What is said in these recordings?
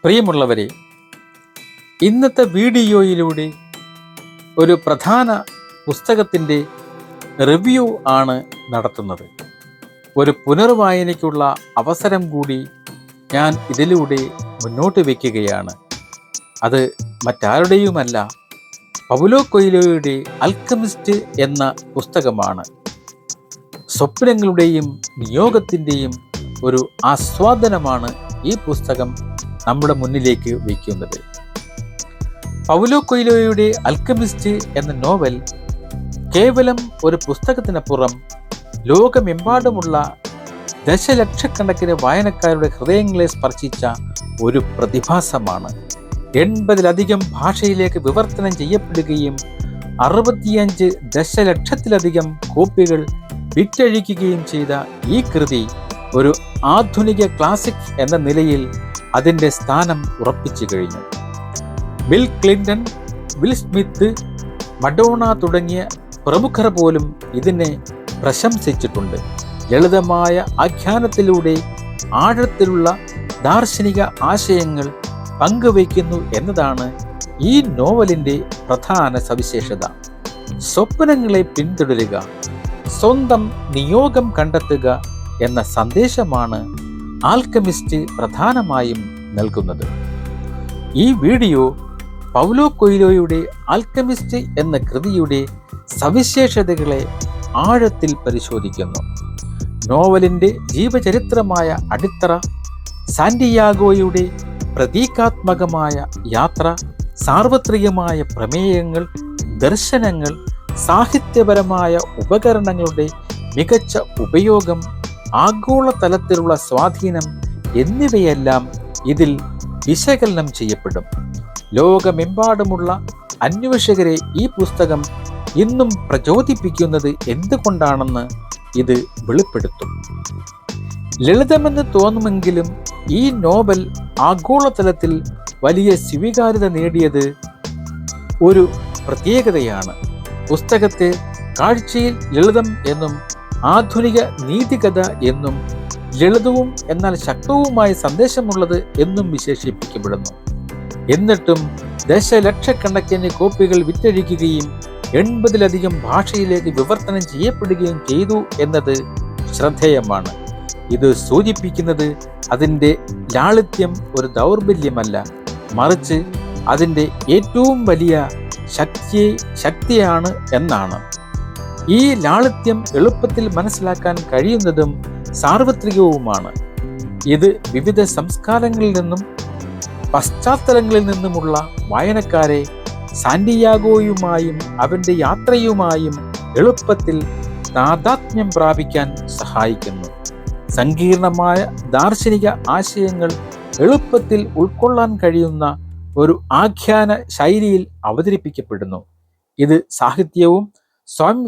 പ്രിയമുള്ളവരെ, ഇന്നത്തെ വീഡിയോയിലൂടെ ഒരു പ്രധാന പുസ്തകത്തിൻ്റെ റിവ്യൂ ആണ് നടത്തുന്നത്. ഒരു പുനർവായനയ്ക്കുള്ള അവസരം കൂടി ഞാൻ ഇതിലൂടെ മുന്നോട്ട് വയ്ക്കുകയാണ്. അത് മറ്റാരുടെയുമല്ല, പൗലോ കൊയ്ലോയുടെ ആൽക്കെമിസ്റ്റ് എന്ന പുസ്തകമാണ്. സ്വപ്നങ്ങളുടെയും നിയോഗത്തിൻ്റെയും ഒരു ആസ്വാദനമാണ് ഈ പുസ്തകം നമ്മുടെ മുന്നിലേക്ക് വയ്ക്കുന്നത്. പൗലോ കൊയ്ലോയുടെ ആൽക്കെമിസ്റ്റ് എന്ന നോവൽ കേവലം ഒരു പുസ്തകത്തിനപ്പുറം ലോകമെമ്പാടുമുള്ള ദശലക്ഷക്കണക്കിന് വായനക്കാരുടെ ഹൃദയങ്ങളെ സ്പർശിച്ച ഒരു പ്രതിഭാസമാണ്. 80-ലധികം ഭാഷയിലേക്ക് വിവർത്തനം ചെയ്യപ്പെടുകയും 65 ദശലക്ഷത്തിലധികം കോപ്പികൾ വിറ്റഴിക്കുകയും ചെയ്ത ഈ കൃതി ഒരു ആധുനിക ക്ലാസിക് എന്ന നിലയിൽ അതിൻ്റെ സ്ഥാനം ഉറപ്പിച്ചു കഴിഞ്ഞു. Bill Clinton, will Smith, Madonna തുടങ്ങിയ പ്രമുഖർ പോലും ഇതിനെ പ്രശംസിച്ചിട്ടുണ്ട്. ലളിതമായ ആഖ്യാനത്തിലൂടെ ആഴത്തിലുള്ള ദാർശനിക ആശയങ്ങൾ പങ്കുവയ്ക്കുന്നു എന്നതാണ് ഈ നോവലിൻ്റെ പ്രധാന സവിശേഷത. സ്വപ്നങ്ങളെ പിന്തുടരുക, സ്വന്തം നിയോഗം കണ്ടെത്തുക എന്ന സന്ദേശമാണ് ആൽക്കെമിസ്റ്റ് പ്രധാനമായും നൽകുന്നത്. ഈ വീഡിയോ പൗലോ കൊയ്ലോയുടെ ആൽക്കെമിസ്റ്റ് എന്ന കൃതിയുടെ സവിശേഷതകളെ ആഴത്തിൽ പരിശോധിക്കുന്നു. നോവലിൻ്റെ ജീവചരിത്രമായ അടിത്തറ, സാന്റിയാഗോയുടെ പ്രതീകാത്മകമായ യാത്ര, സാർവത്രികമായ പ്രമേയങ്ങൾ, ദർശനങ്ങൾ, സാഹിത്യപരമായ ഉപകരണങ്ങളുടെ മികച്ച ഉപയോഗം, ആഗോളതലത്തിലുള്ള സ്വാധീനം എന്നിവയെല്ലാം ഇതിൽ വിശകലനം ചെയ്യപ്പെടും. ലോകമെമ്പാടുമുള്ള അന്വേഷകരെ ഈ പുസ്തകം ഇന്നും പ്രചോദിപ്പിക്കുന്നത് എന്തുകൊണ്ടാണെന്ന് ഇത് വെളിപ്പെടുത്തും. ലളിതമെന്ന് തോന്നുമെങ്കിലും ഈ നോവൽ ആഗോളതലത്തിൽ വലിയ സ്വീകാര്യത നേടിയത് ഒരു പ്രത്യേകതയാണ്. പുസ്തകത്തെ കാഴ്ചയിൽ ലളിതം എന്നും ആധുനിക നീതികഥ എന്നും ലളിതവും എന്നാൽ ശക്തവുമായ സന്ദേശമുള്ളത് എന്നും വിശേഷിപ്പിക്കപ്പെടുന്നു. എന്നിട്ടും ദശലക്ഷക്കണക്കിന് കോപ്പികൾ വിറ്റഴിക്കുകയും 80-ലധികം ഭാഷയിലേക്ക് വിവർത്തനം ചെയ്യപ്പെടുകയും ചെയ്തു എന്നത് ശ്രദ്ധേയമാണ്. ഇത് സൂചിപ്പിക്കുന്നത് അതിൻ്റെ ലാളിത്യം ഒരു ദൗർബല്യമല്ല, മറിച്ച് അതിൻ്റെ ഏറ്റവും വലിയ ശക്തിയാണ് എന്നാണ്. ഈ ലാളിത്യം എളുപ്പത്തിൽ മനസ്സിലാക്കാൻ കഴിയുന്നതും സാർവത്രികവുമാണ്. ഇത് വിവിധ സംസ്കാരങ്ങളിൽ നിന്നും പശ്ചാത്തലങ്ങളിൽ നിന്നുമുള്ള വായനക്കാരെ സാന്റിയാഗോയുമായും അവൻ്റെ യാത്രയുമായും എളുപ്പത്തിൽ താദാത്മ്യം പ്രാപിക്കാൻ സഹായിക്കുന്നു. സങ്കീർണമായ ദാർശനിക ആശയങ്ങൾ എളുപ്പത്തിൽ ഉൾക്കൊള്ളാൻ കഴിയുന്ന ഒരു ആഖ്യാന ശൈലിയിൽ അവതരിപ്പിക്കപ്പെടുന്നു. ഇത് സാഹിത്യവും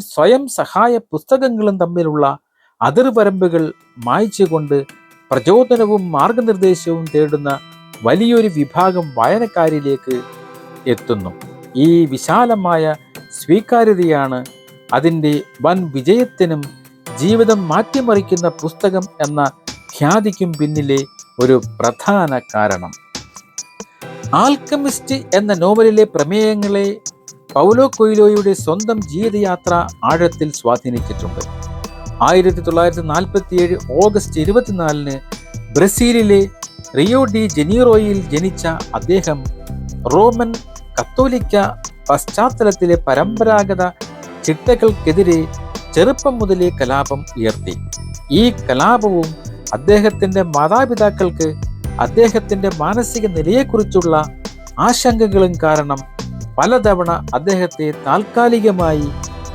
സ്വയം സഹായ പുസ്തകങ്ങളും തമ്മിലുള്ള അതിർവരമ്പുകൾ മായ്ച്ചുകൊണ്ട് പ്രചോദനവും മാർഗനിർദ്ദേശവും തേടുന്ന വലിയൊരു വിഭാഗം വായനക്കാരിലേക്ക് എത്തുന്നു. ഈ വിശാലമായ സ്വീകാര്യതയാണ് അതിൻ്റെ വൻ വിജയത്തിനും ജീവിതം മാറ്റിമറിക്കുന്ന പുസ്തകം എന്ന ഖ്യാതിക്കും പിന്നിലെ ഒരു പ്രധാന കാരണം. ആൽക്കെമിസ്റ്റ് എന്ന നോവലിലെ പ്രമേയങ്ങളെ പൗലോ കൊയ്ലോയുടെ സ്വന്തം ജീവിതയാത്ര ആഴത്തിൽ സ്വാധീനിച്ചിട്ടുണ്ട്. 1947 ഓഗസ്റ്റ് 24 ബ്രസീലിലെ റിയോ ഡി ജനീറോയിൽ ജനിച്ച അദ്ദേഹം റോമൻ കത്തോലിക്ക പശ്ചാത്തലത്തിലെ പരമ്പരാഗത ചിട്ടകൾക്കെതിരെ ചെറുപ്പം മുതലേ കലാപം ഉയർത്തി. ഈ കലാപവും അദ്ദേഹത്തിൻ്റെ മാതാപിതാക്കൾക്ക് അദ്ദേഹത്തിൻ്റെ മാനസിക നിലയെക്കുറിച്ചുള്ള ആശങ്കകളും കാരണം പലതവണ അദ്ദേഹത്തെ താൽക്കാലികമായി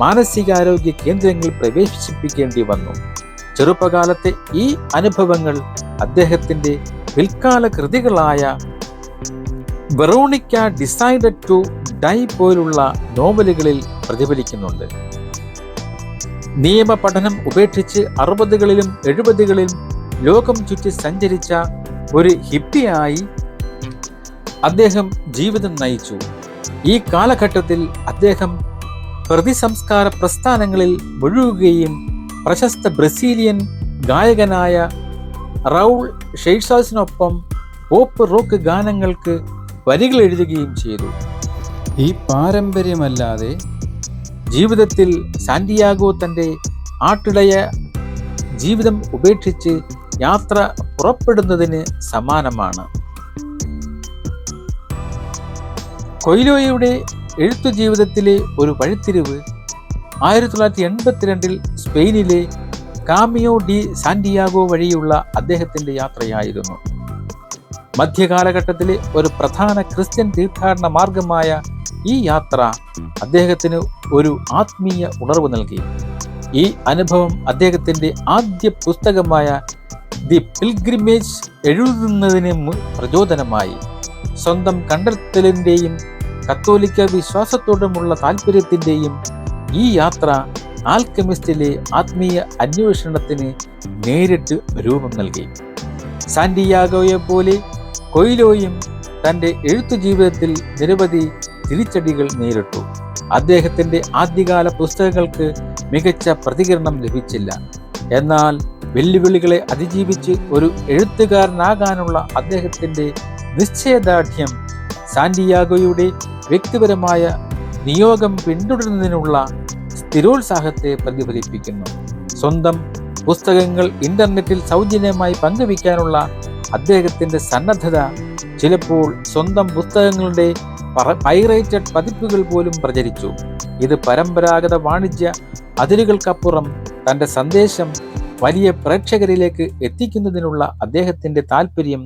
മാനസികാരോഗ്യ കേന്ദ്രങ്ങളിൽ പ്രവേശിപ്പിക്കേണ്ടി വന്നു. ചെറുപ്പകാലത്തെ ഈ അനുഭവങ്ങൾ അദ്ദേഹത്തിൻ്റെ പിൽക്കാല കൃതികളായ വെറോണിക്ക ഡിസൈഡഡ് ടു ഡൈ പോലുള്ള നോവലുകളിൽ പ്രതിഫലിക്കുന്നുണ്ട്. നിയമ പഠനം ഉപേക്ഷിച്ച് 60കളിലും 70കളിലും ലോകം ചുറ്റി സഞ്ചരിച്ച ഒരു ഹിപ്പിയായി അദ്ദേഹം ജീവിതം നയിച്ചു. ഈ കാലഘട്ടത്തിൽ അദ്ദേഹം പ്രതിസംസ്കാര പ്രസ്ഥാനങ്ങളിൽ മുഴുകുകയും പ്രശസ്ത ബ്രസീലിയൻ ഗായകനായ റൗൾ ഷെയ്സാസിനൊപ്പം പോപ്പ് റോക്ക് ഗാനങ്ങൾക്ക് വരികൾ എഴുതുകയും ചെയ്തു. ഈ പാരമ്പര്യമല്ലാതെ ജീവിതത്തിൽ സാന്റിയാഗോ തൻ്റെ ആട്ടിടയ ജീവിതം ഉപേക്ഷിച്ച് യാത്ര പുറപ്പെടുന്നതിന് സമാനമാണ്. കൊയ്ലോയുടെ എഴുത്തു ജീവിതത്തിലെ ഒരു വഴിത്തിരിവ് 1982 സ്പെയിനിലെ കാമിയോ ഡി സാന്റിയാഗോ വഴിയുള്ള അദ്ദേഹത്തിൻ്റെ യാത്രയായിരുന്നു. മധ്യകാലഘട്ടത്തിലെ ഒരു പ്രധാന ക്രിസ്ത്യൻ തീർത്ഥാടന മാർഗമായ ഈ യാത്ര അദ്ദേഹത്തിന് ഒരു ആത്മീയ ഉണർവ് നൽകി. ഈ അനുഭവം അദ്ദേഹത്തിൻ്റെ ആദ്യ പുസ്തകമായ ദി പിൽഗ്രിമേജ് എഴുതുന്നതിന് പ്രചോദനമായി. സ്വന്തം കണ്ടെത്തലിൻ്റെയും കത്തോലിക്ക വിശ്വാസത്തോടുമുള്ള താല്പര്യത്തിൻ്റെയും ഈ യാത്ര ആൽക്കെമിസ്റ്റിലെ ആത്മീയ അന്വേഷണത്തിന് നേരിട്ട് രൂപം നൽകി. സാന്റിയാഗോയെ പോലെ കൊയ്ലോയും തൻ്റെ എഴുത്തു ജീവിതത്തിൽ നിരവധി തിരിച്ചടികൾ നേരിട്ടു. അദ്ദേഹത്തിൻ്റെ ആദ്യകാല പുസ്തകങ്ങൾക്ക് മികച്ച പ്രതികരണം ലഭിച്ചില്ല. എന്നാൽ വെല്ലുവിളികളെ അതിജീവിച്ച് ഒരു എഴുത്തുകാരനാകാനുള്ള അദ്ദേഹത്തിൻ്റെ നിശ്ചയദാർഢ്യം സാന്റിയാഗോയുടെ വ്യക്തിപരമായ നിയോഗം പിന്തുടരുന്നതിനുള്ള സ്ഥിരോത്സാഹത്തെ പ്രതിഫലിപ്പിക്കുന്നു. സ്വന്തം പുസ്തകങ്ങൾ ഇന്റർനെറ്റിൽ സൗജന്യമായി പങ്കുവയ്ക്കാനുള്ള അദ്ദേഹത്തിൻ്റെ സന്നദ്ധത ചിലപ്പോൾ സ്വന്തം പുസ്തകങ്ങളുടെ പൈറേറ്റഡ് പതിപ്പുകൾ പോലും പ്രചരിച്ചു. ഇത് പരമ്പരാഗത വാണിജ്യ അതിരുകൾക്കപ്പുറം തൻ്റെ സന്ദേശം വലിയ പ്രേക്ഷകരിലേക്ക് എത്തിക്കുന്നതിനുള്ള അദ്ദേഹത്തിൻ്റെ താല്പര്യം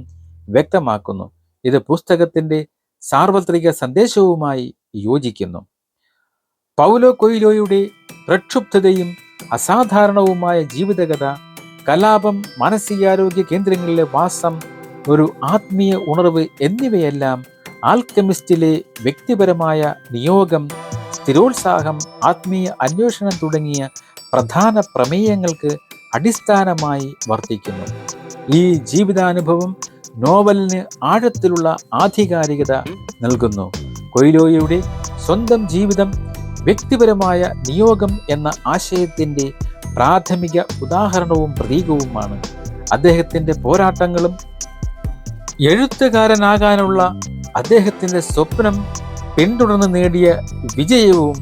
വ്യക്തമാക്കുന്നു. ഇത് പുസ്തകത്തിൻ്റെ സാർവത്രിക സന്ദേശവുമായി യോജിക്കുന്നു. പൗലോ കൊയ്ലോയുടെ പ്രക്ഷുബ്ധതയും അസാധാരണവുമായ ജീവിതകഥ, കലാപം, മാനസികാരോഗ്യ കേന്ദ്രങ്ങളിലെ വാസം, ഒരു ആത്മീയ ഉണർവ് എന്നിവയെല്ലാം ആൽക്കെമിസ്റ്റിലെ വ്യക്തിപരമായ നിയോഗം, സ്ഥിരോത്സാഹം, ആത്മീയ അന്വേഷണം തുടങ്ങിയ പ്രധാന പ്രമേയങ്ങൾക്ക് അടിസ്ഥാനമായി വർത്തിക്കുന്നു. ഈ ജീവിതാനുഭവം നോവലിന് ആഴത്തിലുള്ള ആധികാരികത നൽകുന്നു. കൊയ്ലോയുടെ സ്വന്തം ജീവിതം വ്യക്തിപരമായ നിയോഗം എന്ന ആശയത്തിൻ്റെ പ്രാഥമിക ഉദാഹരണവും പ്രതീകവുമാണ്. അദ്ദേഹത്തിൻ്റെ പോരാട്ടങ്ങളും എഴുത്തുകാരനാകാനുള്ള അദ്ദേഹത്തിൻ്റെ സ്വപ്നം പിന്തുടർന്ന് നേടിയ വിജയവും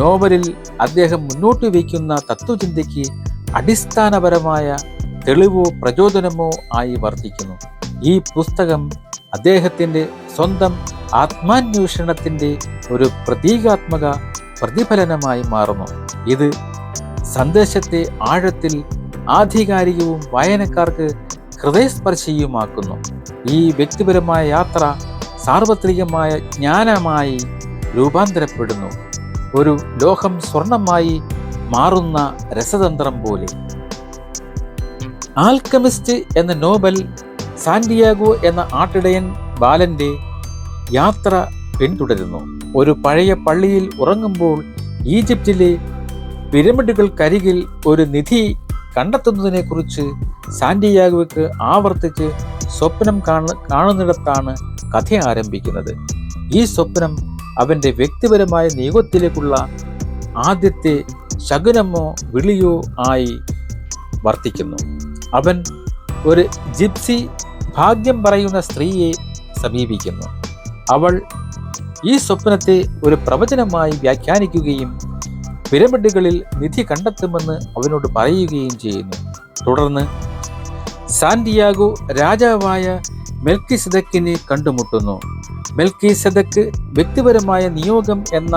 നോവലിൽ അദ്ദേഹം മുന്നോട്ട് വയ്ക്കുന്ന തത്വചിന്തയ്ക്ക് അടിസ്ഥാനപരമായ തെളിവോ പ്രചോദനമോ ആയി വർത്തിക്കുന്നു. ഈ പുസ്തകം അദ്ദേഹത്തിൻ്റെ സ്വന്തം ആത്മാന്വേഷണത്തിൻ്റെ ഒരു പ്രതീകാത്മക പ്രതിഫലനമായി മാറുന്നു. ഇത് സന്ദേശത്തെ ആഴത്തിൽ ആധികാരികവും വായനക്കാർക്ക് ഹൃദയസ്പർശിയുമാക്കുന്നു. ഈ വ്യക്തിപരമായ യാത്ര സാർവത്രികമായ ജ്ഞാനമായി രൂപാന്തരപ്പെടുന്നു. ഒരു ലോഹം സ്വർണമായി മാറുന്ന രസതന്ത്രം പോലെ. ആൽക്കെമിസ്റ്റ് എന്ന നോവൽ സാന്റിയാഗോ എന്ന ആട്ടിടയൻ ബാലന്റെ യാത്ര പിന്തുടരുന്നു. ഒരു പഴയ പള്ളിയിൽ ഉറങ്ങുമ്പോൾ ഈജിപ്തിലെ പിരമിഡുകൾക്കരികിൽ ഒരു നിധി കണ്ടെത്തുന്നതിനെക്കുറിച്ച് സാന്റിയാഗോയ്ക്ക് ആവർത്തിച്ച് സ്വപ്നം കാണുന്നിടത്താണ് കഥ ആരംഭിക്കുന്നത്. ഈ സ്വപ്നം അവൻ്റെ വ്യക്തിപരമായ നിയോഗത്തിലേക്കുള്ള ആദ്യത്തെ ശകുനമോ വിളിയോ ആയി വർത്തിക്കുന്നു. അവൻ ഒരു ജിപ്സി ഭാഗ്യം പറയുന്ന സ്ത്രീയെ സമീപിക്കുന്നു. അവൾ ഈ സ്വപ്നത്തെ ഒരു പ്രവചനമായി വ്യാഖ്യാനിക്കുകയും പിരമിഡുകളിൽ നിധി കണ്ടെത്തുമെന്ന് അവനോട് പറയുകയും ചെയ്യുന്നു. തുടർന്ന് സാന്റിയാഗോ രാജാവായ മെൽക്കിസെദക്കിനെ കണ്ടുമുട്ടുന്നു. മെൽക്കിസെദക്ക് വ്യക്തിപരമായ നിയോഗം എന്ന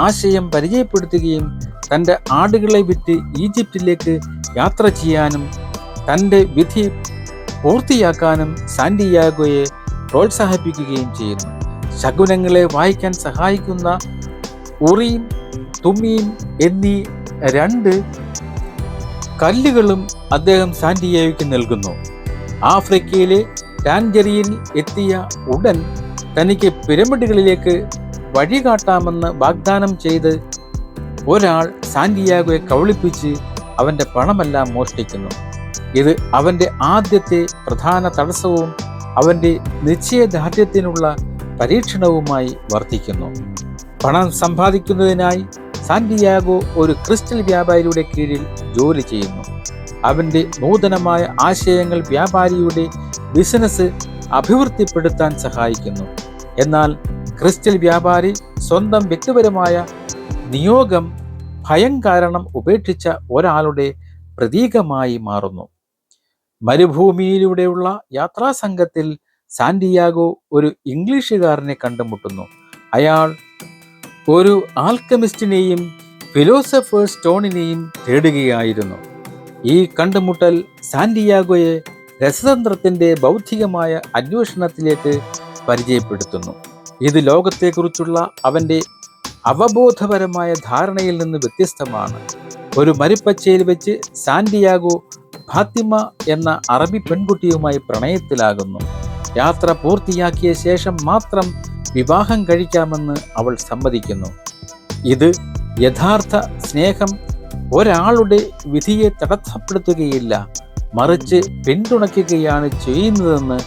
ആശയം പരിചയപ്പെടുത്തുകയും തൻ്റെ ആടുകളെ വിറ്റ് ഈജിപ്തിലേക്ക് യാത്ര ചെയ്യാനും തൻ്റെ വിധി പൂർത്തിയാക്കാനും സാന്റിയാഗോയെ പ്രോത്സാഹിപ്പിക്കുകയും ചെയ്യുന്നു. ശകുനങ്ങളെ വായിക്കാൻ സഹായിക്കുന്ന ഉറീം തുമ്മീം എന്നീ 2 കല്ലുകളും അദ്ദേഹം സാന്റിയാഗോയ്ക്ക് നൽകുന്നു. ആഫ്രിക്കയിലെ ടാൻജറിയിൽ എത്തിയ ഉടൻ തനിക്ക് പിരമിഡുകളിലേക്ക് വഴികാട്ടാമെന്ന് വാഗ്ദാനം ചെയ്ത് ഒരാൾ സാന്റിയാഗോയെ കബളിപ്പിച്ച് അവൻ്റെ പണമെല്ലാം മോഷ്ടിക്കുന്നു. ഇത് അവൻ്റെ ആദ്യത്തെ പ്രധാന തടസ്സവും അവൻ്റെ നിശ്ചയദാർഢ്യത്തിനുള്ള പരീക്ഷണവുമായി വർത്തിക്കുന്നു. പണം സമ്പാദിക്കുന്നതിനായി സാന്റിയാഗോ ഒരു ക്രിസ്റ്റൽ വ്യാപാരിയുടെ കീഴിൽ ജോലി ചെയ്യുന്നു. അവൻ്റെ നൂതനമായ ആശയങ്ങൾ വ്യാപാരിയുടെ ബിസിനസ് അഭിവൃദ്ധിപ്പെടുത്താൻ സഹായിക്കുന്നു. എന്നാൽ ക്രിസ്റ്റൽ വ്യാപാരി സ്വന്തം വ്യക്തിപരമായ നിയോഗം ഭയം കാരണം ഉപേക്ഷിച്ച ഒരാളുടെ പ്രതീകമായി മാറുന്നു. മരുഭൂമിയിലൂടെയുള്ള യാത്രാസംഘത്തിൽ സാന്റിയാഗോ ഒരു ഇംഗ്ലീഷുകാരനെ കണ്ടുമുട്ടുന്നു. അയാൾ ഒരു ആൽക്കമിസ്റ്റിനെയും ഫിലോസഫേഴ്സ് സ്റ്റോണിനെയും തേടുകയായിരുന്നു. ഈ കണ്ടുമുട്ടൽ സാന്റിയാഗോയെ രസതന്ത്രത്തിന്റെ ബൗദ്ധികമായ അന്വേഷണത്തിലേക്ക് പരിചയപ്പെടുത്തുന്നു. ഇത് ലോകത്തെക്കുറിച്ചുള്ള അവന്റെ അവബോധപരമായ ധാരണയിൽ നിന്ന് വ്യത്യസ്തമാണ്. ഒരു മരുപ്പച്ചയിൽ വെച്ച് സാന്റിയാഗോ ഫാത്തിമ എന്ന അറബി പെൺകുട്ടിയുമായി പ്രണയത്തിലാകുന്നു. യാത്ര പൂർത്തിയാക്കിയ ശേഷം മാത്രം വിവാഹം കഴിക്കാമെന്ന് അവൾ സമ്മതിക്കുന്നു. ഇത് യഥാർത്ഥ സ്നേഹം ഒരാളുടെ വിധിയെ തടസ്സപ്പെടുത്തുകയില്ല, മറിച്ച് പിന്തുണയ്ക്കുകയാണ് ചെയ്യുന്നതെന്ന്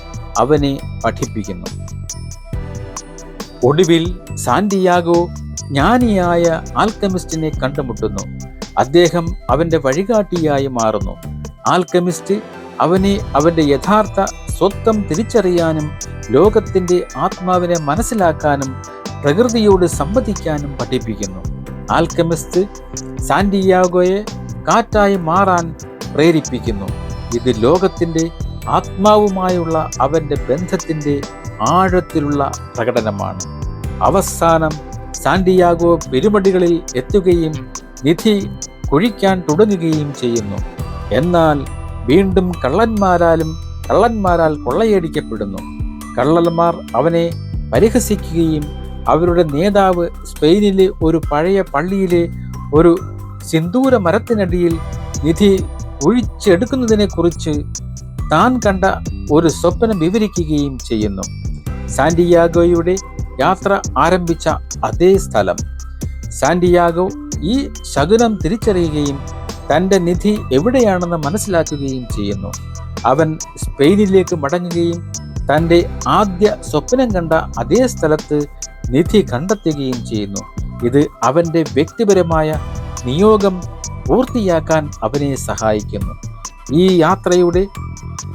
അവനെ പഠിപ്പിക്കുന്നു. ഒടുവിൽ സാന്റിയാഗോ ജ്ഞാനിയായ ആൽക്കമിസ്റ്റിനെ കണ്ടുമുട്ടുന്നു. അദ്ദേഹം അവന്റെ വഴികാട്ടിയായി മാറുന്നു. ആൽക്കമിസ്റ്റ് അവനെ അവന്റെ യഥാർത്ഥ സ്വത്വം തിരിച്ചറിയാനും ലോകത്തിന്റെ ആത്മാവിനെ മനസ്സിലാക്കാനും പ്രകൃതിയോട് സംവദിക്കാനും പഠിപ്പിക്കുന്നു. ആൽക്കമിസ്റ്റ് സാന്റിയാഗോയെ കാറ്റായി മാറാൻ പ്രേരിപ്പിക്കുന്നു. ഇത് ലോകത്തിന്റെ ആത്മാവുമായുള്ള അവന്റെ ബന്ധത്തിന്റെ ആഴത്തിലുള്ള പ്രകടനമാണ്. അവസാനം സാന്റിയാഗോ പെരുമടികളിൽ എത്തുകയും നിധി കുഴിക്കാൻ തുടങ്ങുകയും ചെയ്യുന്നു. എന്നാൽ വീണ്ടും കള്ളന്മാരാൽ കൊള്ളയടിക്കപ്പെടുന്നു. കള്ളന്മാർ അവനെ പരിഹസിക്കുകയും അവരുടെ നേതാവ് സ്പെയിനിലെ ഒരു പഴയ പള്ളിയിലെ ഒരു സിന്ദൂര മരത്തിനടിയിൽ നിധി ഒഴിച്ചെടുക്കുന്നതിനെ കുറിച്ച് താൻ കണ്ട ഒരു സ്വപ്നം വിവരിക്കുകയും ചെയ്യുന്നു. സാന്റിയാഗോയുടെ യാത്ര ആരംഭിച്ച അതേ സ്ഥലം. സാന്റിയാഗോ ഈ ശകുനം തിരിച്ചറിയുകയും തൻ്റെ നിധി എവിടെയാണെന്ന് മനസ്സിലാക്കുകയും ചെയ്യുന്നു. അവൻ സ്പെയിനിലേക്ക് മടങ്ങുകയും തൻ്റെ ആദ്യ സ്വപ്നം കണ്ട അതേ സ്ഥലത്ത് നിധി കണ്ടെത്തുകയും ചെയ്യുന്നു. ഇത് അവൻ്റെ വ്യക്തിപരമായ നിയോഗം പൂർത്തിയാക്കാൻ അവനെ സഹായിക്കുന്നു. ഈ യാത്രയുടെ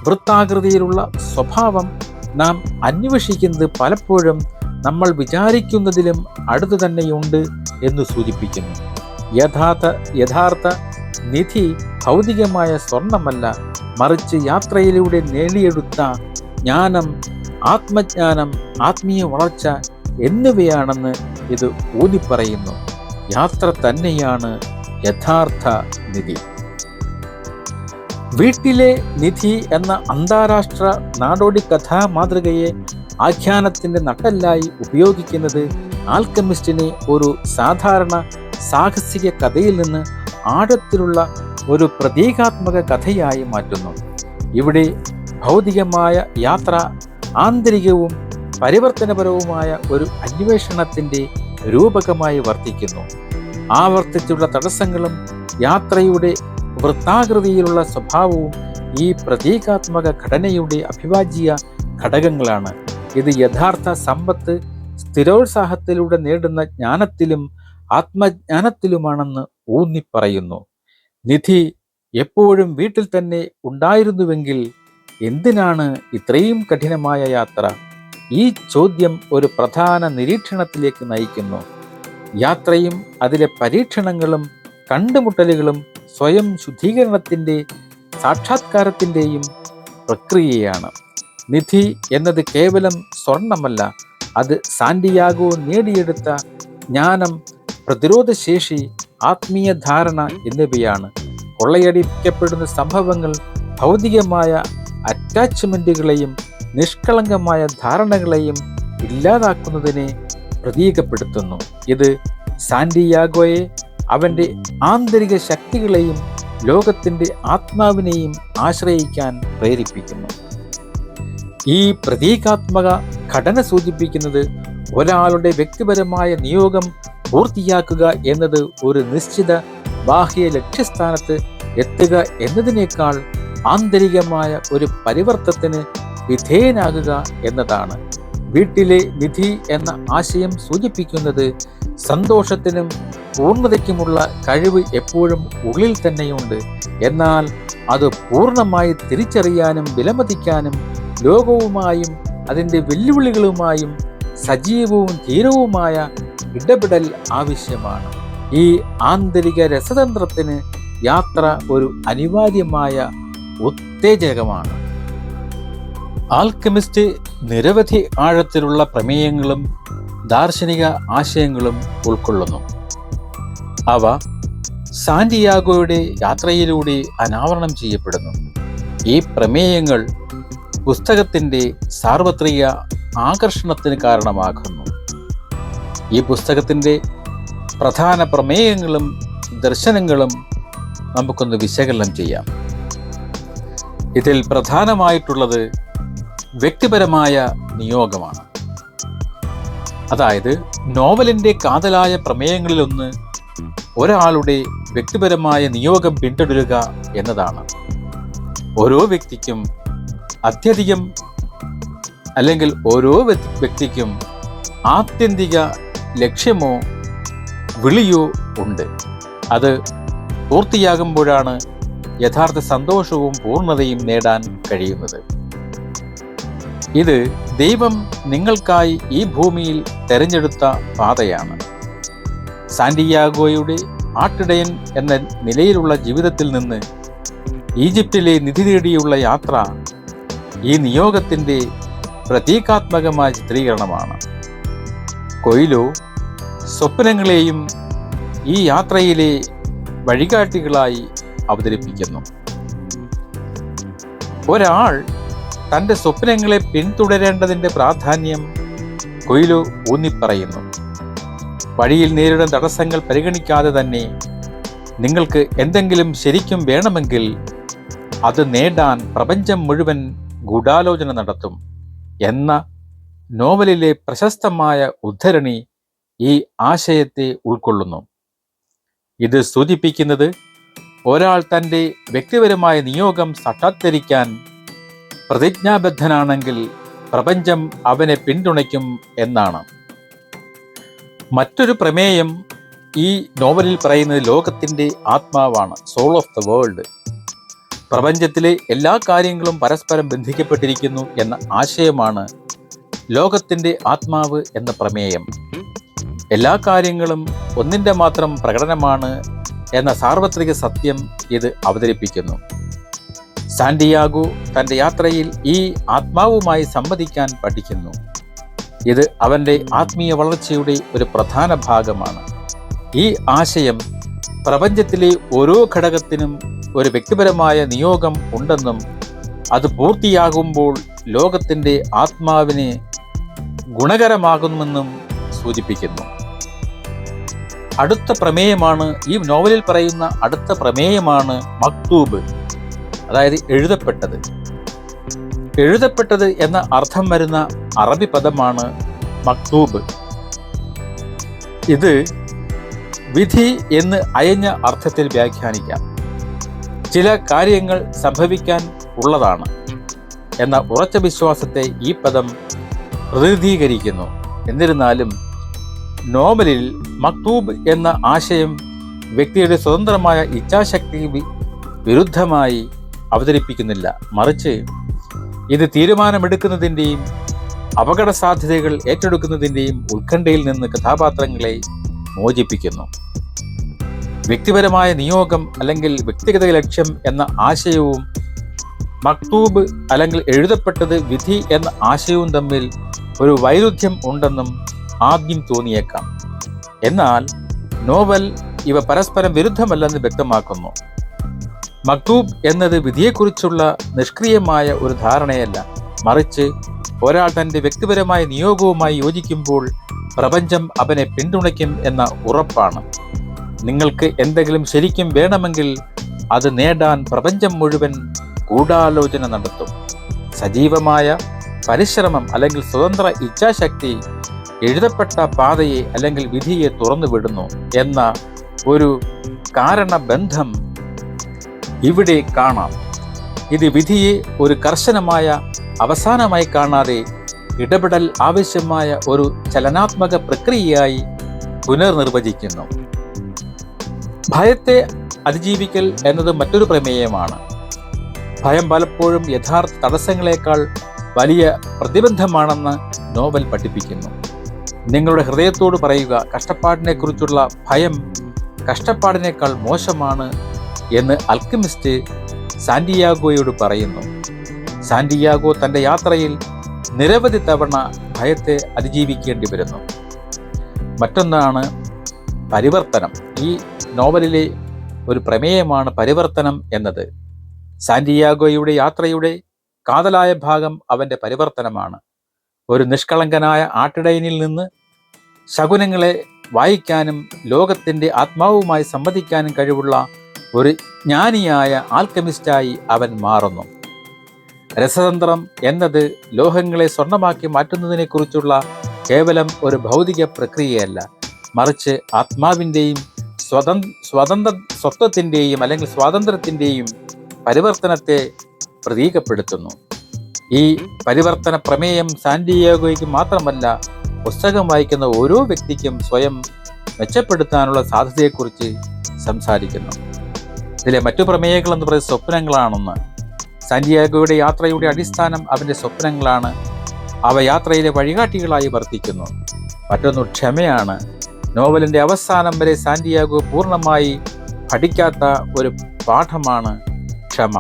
വൃത്താകൃതിയിലുള്ള സ്വഭാവം നാം അന്വേഷിക്കുന്നത് പലപ്പോഴും നമ്മൾ വിചാരിക്കുന്നതിലും അടുത്തു തന്നെയുണ്ട് എന്ന് സൂചിപ്പിക്കുന്നു. യഥാർത്ഥ നിധി ഭൗതികമായ സ്വർണമല്ല, മറിച്ച് യാത്രയിലൂടെ നേടിയെടുത്ത ജ്ഞാനം, ആത്മജ്ഞാനം, ആത്മീയ വളർച്ച എന്നിവയാണെന്ന് ഇത് ഊന്നിപ്പറയുന്നു. യാത്ര തന്നെയാണ് യഥാർത്ഥ നിധി. വീട്ടിലെ നിധി എന്ന അന്താരാഷ്ട്ര നാടോടി കഥാ മാതൃകയെ ആഖ്യാനത്തിന്റെ നട്ടെല്ലായി ഉപയോഗിക്കുന്നത് ആൽക്കമിസ്റ്റിനെ ഒരു സാധാരണ സാഹസിക കഥയിൽ നിന്ന് ആഴത്തിലുള്ള ഒരു പ്രതീകാത്മക കഥയായി മാറ്റുന്നു. ഇവിടെ ഭൗതികമായ യാത്ര ആന്തരികവും പരിവർത്തനപരവുമായ ഒരു അന്വേഷണത്തിന്റെ രൂപകമായി വർത്തിക്കുന്നു. ആവർത്തിച്ചുള്ള തടസ്സങ്ങളും യാത്രയുടെ വൃത്താകൃതിയിലുള്ള സ്വഭാവവും ഈ പ്രതീകാത്മക ഘടനയുടെ അവിഭാജ്യ ഘടകങ്ങളാണ്. ഇത് യഥാർത്ഥ സമ്പത്ത് സ്ഥിരോത്സാഹത്തിലൂടെ നേടുന്ന ജ്ഞാനത്തിലും ആത്മജ്ഞാനത്തിലുമാണെന്ന് ഊന്നിപ്പറയുന്നു. നിധി എപ്പോഴും വീട്ടിൽ തന്നെ ഉണ്ടായിരുന്നുവെങ്കിൽ എന്തിനാണ് ഇത്രയും കഠിനമായ യാത്ര? ഈ ചോദ്യം ഒരു പ്രധാന നിരീക്ഷണത്തിലേക്ക് നയിക്കുന്നു. യാത്രയും അതിലെ പരീക്ഷണങ്ങളും കണ്ടുമുട്ടലുകളും സ്വയം ശുദ്ധീകരണത്തിൻ്റെ സാക്ഷാത്കാരത്തിൻ്റെയും പ്രക്രിയയാണ്. നിധി എന്നത് കേവലം സ്വർണമല്ല, അത് സാന്റിയാഗോ നേടിയെടുത്ത ജ്ഞാനം, പ്രതിരോധശേഷി, ആത്മീയ ധാരണ എന്നിവയാണ്. കൊള്ളയടിക്കപ്പെടുന്ന സംഭവങ്ങൾ ഭൗതികമായ അറ്റാച്ച്മെൻറ്റുകളെയും നിഷ്കളങ്കമായ ധാരണകളെയും ഇല്ലാതാക്കുന്നതിനെ പ്രതീകപ്പെടുത്തുന്നു. ഇത് സാന്റിയാഗോയെ അവൻ്റെ ആന്തരിക ശക്തികളെയും ലോകത്തിൻ്റെ ആത്മാവിനെയും ആശ്രയിക്കാൻ പ്രേരിപ്പിക്കുന്നു. ഈ പ്രതീകാത്മക ഘടന സൂചിപ്പിക്കുന്നത് ഒരാളുടെ വ്യക്തിപരമായ നിയോഗം പൂർത്തിയാക്കുക എന്നത് ഒരു നിശ്ചിത ബാഹ്യ ലക്ഷ്യസ്ഥാനത്ത് എത്തുക എന്നതിനേക്കാൾ ആന്തരികമായ ഒരു പരിവർത്തനത്തിന് വിധേയനാകുക എന്നതാണ്. വീട്ടിലെ നിധി എന്ന ആശയം സൂചിപ്പിക്കുന്നത് സന്തോഷത്തിനും പൂർണ്ണതയ്ക്കുമുള്ള കഴിവ് എപ്പോഴും ഉള്ളിൽ തന്നെയുണ്ട്. എന്നാൽ അത് പൂർണ്ണമായി തിരിച്ചറിയാനും വിലമതിക്കാനും ലോകവുമായും അതിൻ്റെ വെല്ലുവിളികളുമായും സജീവവും ധീരവുമായ ഇടപെടൽ ആവശ്യമാണ്. ഈ ആന്തരിക രസതന്ത്രത്തിന് യാത്ര ഒരു അനിവാര്യമായ ഉത്തേജകമാണ്. ആൽക്കെമിസ്റ്റ് നിരവധി ആഴത്തിലുള്ള പ്രമേയങ്ങളും ദാർശനിക ആശയങ്ങളും ഉൾക്കൊള്ളുന്നു. അവ സാന്റിയാഗോയുടെ യാത്രയിലൂടെ അനാവരണം ചെയ്യപ്പെടുന്നു. ഈ പ്രമേയങ്ങൾ പുസ്തകത്തിൻ്റെ സാർവത്രിക ആകർഷണത്തിന് കാരണമാകുന്നു. ഈ പുസ്തകത്തിൻ്റെ പ്രധാന പ്രമേയങ്ങളും ദർശനങ്ങളും നമുക്കൊന്ന് വിശകലനം ചെയ്യാം. ഇതിൽ പ്രധാനമായിട്ടുള്ളത് വ്യക്തിപരമായ നിയോഗമാണ്. അതായത് നോവലിൻ്റെ കാതലായ പ്രമേയങ്ങളിലൊന്ന് ഒരാളുടെ വ്യക്തിപരമായ നിയോഗം പിന്തുടരുക എന്നതാണ്. ഓരോ വ്യക്തിക്കും അത്യധികം അല്ലെങ്കിൽ ഓരോ വ്യക്തിക്കും ആത്യന്തിക ലക്ഷ്യമോ വിളിയോ ഉണ്ട്. അത് പൂർത്തിയാകുമ്പോഴാണ് യഥാർത്ഥ സന്തോഷവും പൂർണ്ണതയും നേടാൻ കഴിയുന്നത്. ഇത് ദൈവം നിങ്ങൾക്കായി ഈ ഭൂമിയിൽ തെരഞ്ഞെടുത്ത പാതയാണ്. സാന്റിയാഗോയുടെ ആട്ടിടയൻ എന്ന നിലയിലുള്ള ജീവിതത്തിൽ നിന്ന് ഈജിപ്തിലെ നിധി തേടിയുള്ള യാത്ര ഈ നിയോഗത്തിൻ്റെ പ്രതീകാത്മകമായ ചിത്രീകരണമാണ്. കൊയ്ലോ സ്വപ്നങ്ങളെയും ഈ യാത്രയിലെ വഴികാട്ടികളായി അവതരിപ്പിക്കുന്നു. ഒരാൾ തൻ്റെ സ്വപ്നങ്ങളെ പിന്തുടരേണ്ടതിൻ്റെ പ്രാധാന്യം കൊയ്ലോ ഊന്നിപ്പറയുന്നു. വഴിയിൽ നേരിടുന്ന തടസ്സങ്ങൾ പരിഗണിക്കാതെ തന്നെ നിങ്ങൾക്ക് എന്തെങ്കിലും ശരിക്കും വേണമെങ്കിൽ അത് നേടാൻ പ്രപഞ്ചം മുഴുവൻ ഗൂഢാലോചന നടത്തും എന്ന നോവലിലെ പ്രശസ്തമായ ഉദ്ധരണി ഈ ആശയത്തെ ഉൾക്കൊള്ളുന്നു. ഇത് സൂചിപ്പിക്കുന്നത് ഒരാൾ തൻ്റെ വ്യക്തിപരമായ നിയോഗം സാക്ഷാത്കരിക്കാൻ പ്രതിജ്ഞാബദ്ധനാണെങ്കിൽ പ്രപഞ്ചം അവനെ പിന്തുണയ്ക്കും എന്നാണ്. മറ്റൊരു പ്രമേയം ഈ നോവലിൽ പറയുന്നത് ലോകത്തിൻ്റെ ആത്മാവാണ്, സോൾ ഓഫ് ദ വേൾഡ്. പ്രപഞ്ചത്തിലെ എല്ലാ കാര്യങ്ങളും പരസ്പരം ബന്ധിക്കപ്പെട്ടിരിക്കുന്നു എന്ന ആശയമാണ് ലോകത്തിൻ്റെ ആത്മാവ് എന്ന പ്രമേയം. എല്ലാ കാര്യങ്ങളും ഒന്നിൻ്റെ മാത്രം പ്രകടനമാണ് എന്ന സാർവത്രിക സത്യം ഇത് അവതരിപ്പിക്കുന്നു. സാന്റിയാഗോ തൻ്റെ യാത്രയിൽ ഈ ആത്മാവുമായി സംവദിക്കാൻ പഠിക്കുന്നു. ഇത് അവൻ്റെ ആത്മീയ വളർച്ചയുടെ ഒരു പ്രധാന ഭാഗമാണ്. ഈ ആശയം പ്രപഞ്ചത്തിലെ ഓരോ ഘടകത്തിനും ഒരു വ്യക്തിപരമായ നിയോഗം ഉണ്ടെന്നും അത് പൂർത്തിയാകുമ്പോൾ ലോകത്തിൻ്റെ ആത്മാവിന് ഗുണകരമാകുമെന്നും സൂചിപ്പിക്കുന്നു. അടുത്ത പ്രമേയമാണ് ഈ നോവലിൽ പറയുന്ന അടുത്ത പ്രമേയമാണ് മക്തൂബ്, അതായത് എഴുതപ്പെട്ടത്. എഴുതപ്പെട്ടത് എന്ന അർത്ഥം വരുന്ന അറബി പദമാണ് മക്തൂബ്. ഇത് വിധി എന്ന് അയഞ്ഞ അർത്ഥത്തിൽ വ്യാഖ്യാനിക്കാം. ചില കാര്യങ്ങൾ സംഭവിക്കാൻ ഉള്ളതാണ് എന്ന ഉറച്ച വിശ്വാസത്തെ ഈ പദം പ്രതിനിധീകരിക്കുന്നു. എന്നിരുന്നാലും നോവലിൽ മക്തൂബ് എന്ന ആശയം വ്യക്തിയുടെ സ്വതന്ത്രമായ ഇച്ഛാശക്തി വിരുദ്ധമായി അവതരിപ്പിക്കുന്നില്ല. മറിച്ച് ഇത് തീരുമാനമെടുക്കുന്നതിൻ്റെയും അപകട സാധ്യതകൾ ഏറ്റെടുക്കുന്നതിൻ്റെയും ഉത്കണ്ഠയിൽ നിന്ന് കഥാപാത്രങ്ങളെ മോചിപ്പിക്കുന്നു. വ്യക്തിപരമായ നിയോഗം അല്ലെങ്കിൽ വ്യക്തിഗത ലക്ഷ്യം എന്ന ആശയവും മക്തൂബ് അല്ലെങ്കിൽ എഴുതപ്പെട്ടത് വിധി എന്ന ആശയവും തമ്മിൽ ഒരു വൈരുദ്ധ്യം ഉണ്ടെന്നും ആദ്യം തോന്നിയേക്കാം. എന്നാൽ നോവൽ ഇവ പരസ്പരം വിരുദ്ധമല്ലെന്ന് വ്യക്തമാക്കുന്നു. മക്തൂബ് എന്നത് വിധിയെക്കുറിച്ചുള്ള നിഷ്ക്രിയമായ ഒരു ധാരണയല്ല, മറിച്ച് ഒരാൾ തൻ്റെ വ്യക്തിപരമായ നിയോഗവുമായി യോജിക്കുമ്പോൾ പ്രപഞ്ചം അവനെ പിന്തുണയ്ക്കും എന്ന ഉറപ്പാണ്. നിങ്ങൾക്ക് എന്തെങ്കിലും ശരിക്കും വേണമെങ്കിൽ അത് നേടാൻ പ്രപഞ്ചം മുഴുവൻ ഗൂഢാലോചന നടത്തും. സജീവമായ പരിശ്രമം അല്ലെങ്കിൽ സ്വതന്ത്ര ഇച്ഛാശക്തി എഴുതപ്പെട്ട പാതയെ അല്ലെങ്കിൽ വിധിയെ തുറന്നു വിടുന്നു എന്ന ഒരു കാരണബന്ധം ഇവിടെ കാണാം. ഇത് വിധിയെ ഒരു കർശനമായ അവസാനമായി കാണാതെ ഇടപെടൽ ആവശ്യമായ ഒരു ചലനാത്മക പ്രക്രിയയായി പുനർനിർവചിക്കുന്നു. ഭയത്തെ അതിജീവിക്കൽ എന്നത് മറ്റൊരു പ്രമേയമാണ്. ഭയം പലപ്പോഴും യഥാർത്ഥ തടസ്സങ്ങളെക്കാൾ വലിയ പ്രതിബന്ധമാണെന്ന് നോവൽ പഠിപ്പിക്കുന്നു. നിങ്ങളുടെ ഹൃദയത്തോട് പറയുക, കഷ്ടപ്പാടിനെക്കുറിച്ചുള്ള ഭയം കഷ്ടപ്പാടിനേക്കാൾ മോശമാണ് എന്ന് അൽക്കെമിസ്റ്റ് സാന്റിയാഗോയോട് പറയുന്നു. സാന്റിയാഗോ തൻ്റെ യാത്രയിൽ നിരവധി തവണ ഭയത്തെ അതിജീവിക്കേണ്ടി വരുന്നു. മറ്റൊന്നാണ് പരിവർത്തനം. ഈ നോവലിലെ ഒരു പ്രമേയമാണ് പരിവർത്തനം എന്നത്. സാന്റിയാഗോയുടെ യാത്രയുടെ കാതലായ ഭാഗം അവൻ്റെ പരിവർത്തനമാണ്. ഒരു നിഷ്കളങ്കനായ ആട്ടിടയനിൽ നിന്ന് ശകുനങ്ങളെ വായിക്കാനും ലോകത്തിൻ്റെ ആത്മാവുമായി സംവദിക്കാനും കഴിവുള്ള ഒരു ജ്ഞാനിയായ ആൽക്കെമിസ്റ്റായി അവൻ മാറുന്നു. രസതന്ത്രം എന്നത് ലോഹങ്ങളെ സ്വർണമാക്കി മാറ്റുന്നതിനെക്കുറിച്ചുള്ള കേവലം ഒരു ഭൗതിക പ്രക്രിയയല്ല, മറിച്ച് ആത്മാവിൻ്റെയും സ്വത്വത്തിൻ്റെയും അല്ലെങ്കിൽ സ്വാതന്ത്ര്യത്തിൻ്റെയും പരിവർത്തനത്തെ പ്രതീകപ്പെടുത്തുന്നു. ഈ പരിവർത്തന പ്രമേയം സാന്റിയാഗോയ്ക്ക് മാത്രമല്ല, പുസ്തകം വായിക്കുന്ന ഓരോ വ്യക്തിക്കും സ്വയം മെച്ചപ്പെടുത്താനുള്ള സാധ്യതയെക്കുറിച്ച് സംസാരിക്കുന്നു. ഇതിലെ മറ്റു പ്രമേയങ്ങൾ എന്ന് പറയുന്നത് സ്വപ്നങ്ങളാണെന്ന്. സാന്റിയാഗോയുടെ യാത്രയുടെ അടിസ്ഥാനം അവൻ്റെ സ്വപ്നങ്ങളാണ്. അവ യാത്രയിലെ വഴികാട്ടികളായി വർത്തിക്കുന്നു. മറ്റൊന്ന് ക്ഷമയാണ്. നോവലിൻ്റെ അവസാനം വരെ സാന്റിയാഗോ പൂർണ്ണമായി പഠിക്കാത്ത ഒരു പാഠമാണ് ക്ഷമ.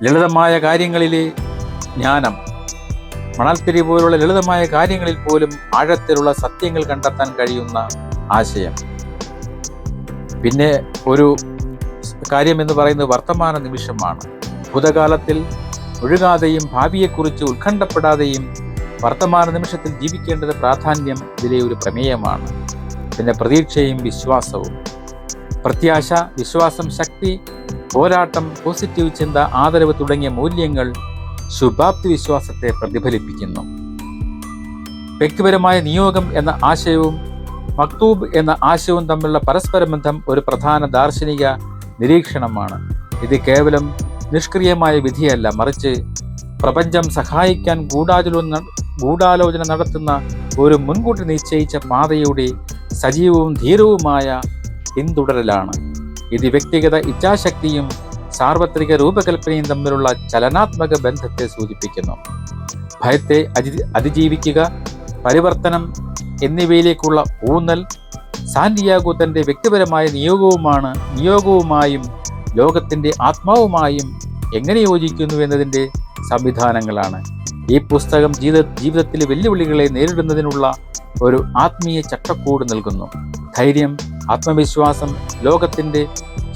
ലളിതമായ കാര്യങ്ങളിലെ ജ്ഞാനം. മണൽത്തിരി പോലുള്ള ലളിതമായ കാര്യങ്ങളിൽ പോലും ആഴത്തിലുള്ള സത്യങ്ങൾ കണ്ടെത്താൻ കഴിയുന്ന ആശയം. പിന്നെ ഒരു കാര്യം എന്ന് പറയുന്നത് വർത്തമാന നിമിഷമാണ്. ഭൂതകാലത്തിൽ ഒഴുകാതെയും ഭാവിയെക്കുറിച്ച് ഉത്കണ്ഠപ്പെടാതെയും വർത്തമാന നിമിഷത്തിൽ ജീവിക്കേണ്ടത് പ്രാധാന്യം ഇതിലെ ഒരു പ്രമേയമാണ്. പിന്നെ പ്രതീക്ഷയും വിശ്വാസവും. പ്രത്യാശ, വിശ്വാസം, ശക്തി, പോരാട്ടം, പോസിറ്റീവ് ചിന്ത, ആദരവ് തുടങ്ങിയ മൂല്യങ്ങൾ ശുഭാപ്തി വിശ്വാസത്തെ പ്രതിഫലിപ്പിക്കുന്നു. വ്യക്തിപരമായ നിയോഗം എന്ന ആശയവും മക്തൂബ് എന്ന ആശയവും തമ്മിലുള്ള പരസ്പര ബന്ധം ഒരു പ്രധാന ദാർശനിക നിരീക്ഷണമാണ്. ഇത് കേവലം നിഷ്ക്രിയമായ വിധിയല്ല, മറിച്ച് പ്രപഞ്ചം സഹായിക്കാൻ ഗൂഢാലോചന നടത്തുന്ന ഒരു മുൻകൂട്ടി നിശ്ചയിച്ച പാതയുടെ സജീവവും ധീരവുമായ പിന്തുടരലാണ്. ഇത് വ്യക്തിഗത ഇച്ഛാശക്തിയും സാർവത്രിക രൂപകൽപ്പനയും തമ്മിലുള്ള ചലനാത്മക ബന്ധത്തെ സൂചിപ്പിക്കുന്നു. ഭയത്തെ അതിജീവിക്കുക, പരിവർത്തനം എന്നിവയിലേക്കുള്ള ഊന്നൽ സാന്റിയാഗോ തൻ്റെ വ്യക്തിപരമായ നിയോഗവുമായും ലോകത്തിൻ്റെ ആത്മാവുമായും എങ്ങനെ യോജിക്കുന്നു എന്നതിൻ്റെ സംവിധാനങ്ങളാണ്. ഈ പുസ്തകം ജീവിതത്തിലെ വെല്ലുവിളികളെ നേരിടുന്നതിനുള്ള ഒരു ആത്മീയ ചട്ടക്കൂട് നൽകുന്നു. ധൈര്യം, ആത്മവിശ്വാസം, ലോകത്തിൻ്റെ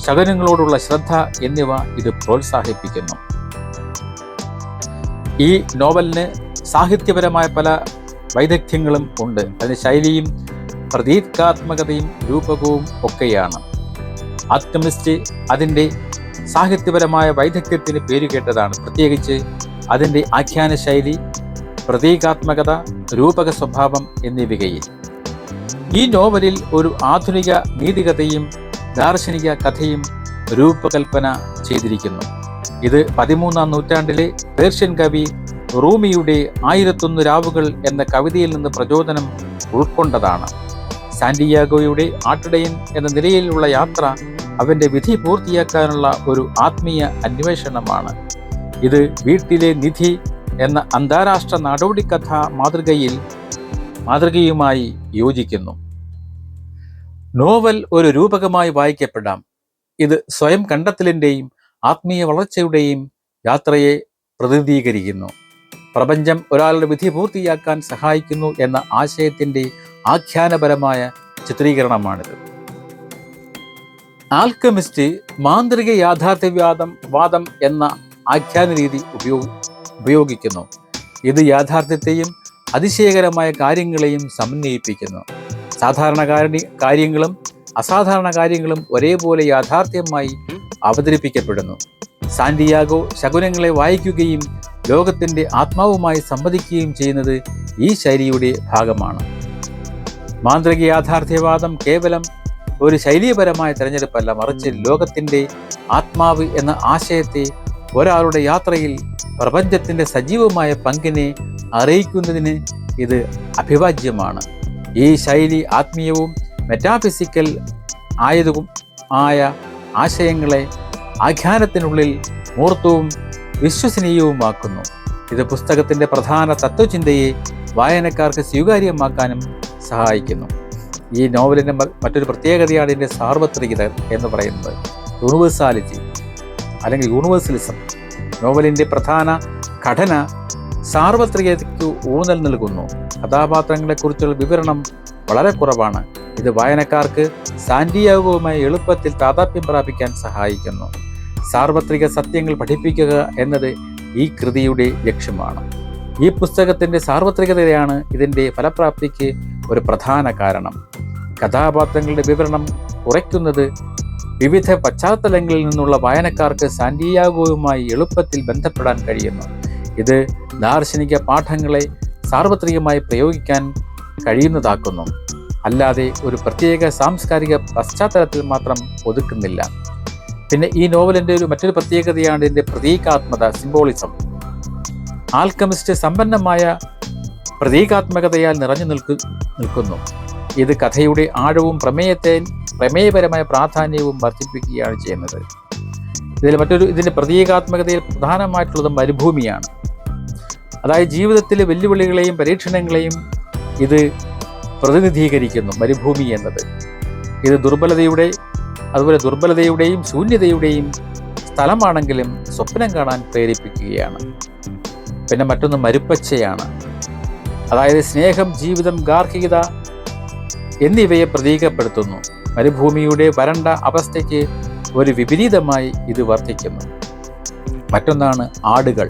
ശകനങ്ങളോടുള്ള ശ്രദ്ധ എന്നിവ ഇത് പ്രോത്സാഹിപ്പിക്കുന്നു. ഈ നോവലിന് സാഹിത്യപരമായ പല വൈദഗ്ധ്യങ്ങളും ഉണ്ട്. അതിന് ശൈലിയും പ്രതീകാത്മകതയും രൂപകവും ഒക്കെയാണ്. ആൽക്കെമിസ്റ്റ് അതിൻ്റെ സാഹിത്യപരമായ വൈദഗ്ധ്യത്തിന് പേരുകേട്ടതാണ്, പ്രത്യേകിച്ച് അതിൻ്റെ ആഖ്യാന ശൈലി, പ്രതീകാത്മകത, രൂപക സ്വഭാവം എന്നിവയിൽ. ഈ നോവലിൽ ഒരു ആധുനിക നീതികഥയും ദാർശനിക കഥയും രൂപകൽപ്പന ചെയ്തിരിക്കുന്നു. ഇത് 13-ാം നൂറ്റാണ്ടിലെ പേർഷ്യൻ കവി റൂമിയുടെ 1001 രാവുകൾ എന്ന കവിതയിൽ നിന്ന് പ്രചോദനം ഉൾക്കൊണ്ടതാണ്. സാന്റിയാഗോയുടെ ആട്ടിടയൻ എന്ന നിലയിലുള്ള യാത്ര അവൻ്റെ വിധി പൂർത്തിയാക്കാനുള്ള ഒരു ആത്മീയ അന്വേഷണമാണ്. ഇത് വീട്ടിലെ നിധി എന്ന അന്താരാഷ്ട്ര നാടോടിക്കഥ മാതൃകയുമായി യോജിക്കുന്നു. നോവൽ ഒരു രൂപകമായി വായിക്കപ്പെടാം. ഇത് സ്വയം കണ്ടെത്തലിൻ്റെയും ആത്മീയ വളർച്ചയുടെയും യാത്രയെ പ്രതിനിധീകരിക്കുന്നു. പ്രപഞ്ചം ഒരാളുടെ വിധി പൂർത്തിയാക്കാൻ സഹായിക്കുന്നു എന്ന ആശയത്തിൻ്റെ ആഖ്യാനപരമായ ചിത്രീകരണമാണിത്. ആൽക്കെമിസ്റ്റ് മാന്ത്രിക യാഥാർത്ഥ്യവാദം എന്ന ആഖ്യാന രീതി ഉപയോഗിക്കുന്നു. ഇത് യാഥാർത്ഥ്യത്തെയും അതിശയകരമായ കാര്യങ്ങളെയും സമന്വയിപ്പിക്കുന്നു. സാധാരണ കാര്യങ്ങളും അസാധാരണ കാര്യങ്ങളും ഒരേപോലെ യാഥാർത്ഥ്യമായി അവതരിപ്പിക്കപ്പെടുന്നു. സാന്റിയാഗോ ശകുനങ്ങളെ വായിക്കുകയും ലോകത്തിൻ്റെ ആത്മാവുമായി സംവദിക്കുകയും ചെയ്യുന്നത് ഈ ശൈലിയുടെ ഭാഗമാണ്. മാന്ത്രിക യാഥാർത്ഥ്യവാദം കേവലം ഒരു ശൈലീയപരമായ തിരഞ്ഞെടുപ്പല്ല, മറിച്ച് ലോകത്തിൻ്റെ ആത്മാവ് എന്ന ആശയത്തെ ഒരാളുടെ യാത്രയിൽ പ്രപഞ്ചത്തിൻ്റെ സജീവമായ പങ്കിനെ അറിയിക്കുന്നതിന് ഇത് അഭിവാജ്യമാണ്. ഈ ശൈലി ആത്മീയവും മെറ്റാഫിസിക്കൽ ആയ ആശയങ്ങളെ ആഖ്യാനത്തിനുള്ളിൽ മൂർത്തവും വിശ്വസനീയവുമാക്കുന്നു. ഇത് പുസ്തകത്തിൻ്റെ പ്രധാന തത്വചിന്തയെ വായനക്കാർക്ക് സ്വീകാര്യമാക്കാനും സഹായിക്കുന്നു. ഈ നോവലിൻ്റെ മറ്റൊരു പ്രത്യേകതയാണ് ഇതിൻ്റെ സാർവത്രികത എന്ന് പറയുന്നത്. യൂണിവേഴ്സാലിറ്റി അല്ലെങ്കിൽ യൂണിവേഴ്സലിസം. നോവലിൻ്റെ പ്രധാന ഘടന സാർവത്രികതയ്ക്ക് ഊന്നൽ നൽകുന്നു. കഥാപാത്രങ്ങളെക്കുറിച്ചുള്ള വിവരണം വളരെ കുറവാണ്. ഇത് വായനക്കാർക്ക് സാന്റിയാഗോവുമായി എളുപ്പത്തിൽ താതാത്മ്യം പ്രാപിക്കാൻ സഹായിക്കുന്നു. സാർവത്രിക സത്യങ്ങൾ പഠിപ്പിക്കുക എന്നത് ഈ കൃതിയുടെ ലക്ഷ്യമാണ്. ഈ പുസ്തകത്തിൻ്റെ സാർവത്രികതയാണ് ഇതിൻ്റെ ഫലപ്രാപ്തിക്ക് ഒരു പ്രധാന കാരണം. കഥാപാത്രങ്ങളുടെ വിവരണം കുറയ്ക്കുന്നത് വിവിധ പശ്ചാത്തലങ്ങളിൽ നിന്നുള്ള വായനക്കാർക്ക് സാന്റിയാഗോവുമായി എളുപ്പത്തിൽ ബന്ധപ്പെടാൻ കഴിയുന്നു. ഇത് ദാർശനിക പാഠങ്ങളെ സാർവത്രികമായി പ്രയോഗിക്കാൻ കഴിയുന്നതാക്കുന്നു, അല്ലാതെ ഒരു പ്രത്യേക സാംസ്കാരിക പശ്ചാത്തലത്തിൽ മാത്രം ഒതുക്കുന്നില്ല. പിന്നെ ഈ നോവലിൻ്റെ മറ്റൊരു പ്രത്യേകതയാണ് ഇതിൻ്റെ പ്രതീകാത്മക, സിംബോളിസം. ആൽക്കമിസ്റ്റ് സമ്പന്നമായ പ്രതീകാത്മകതയാൽ നിറഞ്ഞു നിൽക്കുന്നു. ഇത് കഥയുടെ ആഴവും പ്രമേയപരമായ പ്രാധാന്യവും വർദ്ധിപ്പിക്കുകയാണ് ചെയ്യുന്നത്. ഇതിൻ്റെ പ്രതീകാത്മകതയിൽ പ്രധാനമായിട്ടുള്ളത് മരുഭൂമിയാണ്. അതായത് ജീവിതത്തിലെ വെല്ലുവിളികളെയും പരീക്ഷണങ്ങളെയും ഇത് പ്രതിനിധീകരിക്കുന്നു. മരുഭൂമി എന്നത് ഇത് ദുർബലതയുടെയും ശൂന്യതയുടെയും സ്ഥലമാണെങ്കിലും സ്വപ്നം കാണാൻ പ്രേരിപ്പിക്കുകയാണ്. പിന്നെ മറ്റൊന്ന് മരുപ്പച്ചയാണ്. അതായത് സ്നേഹം, ജീവിതം, ഗാർഹികത എന്നിവയെ പ്രതീകപ്പെടുത്തുന്നു. മരുഭൂമിയുടെ വരണ്ട അവസ്ഥയ്ക്ക് ഒരു വിപരീതമായി ഇത് വർദ്ധിക്കുന്നു. മറ്റൊന്നാണ് ആടുകൾ.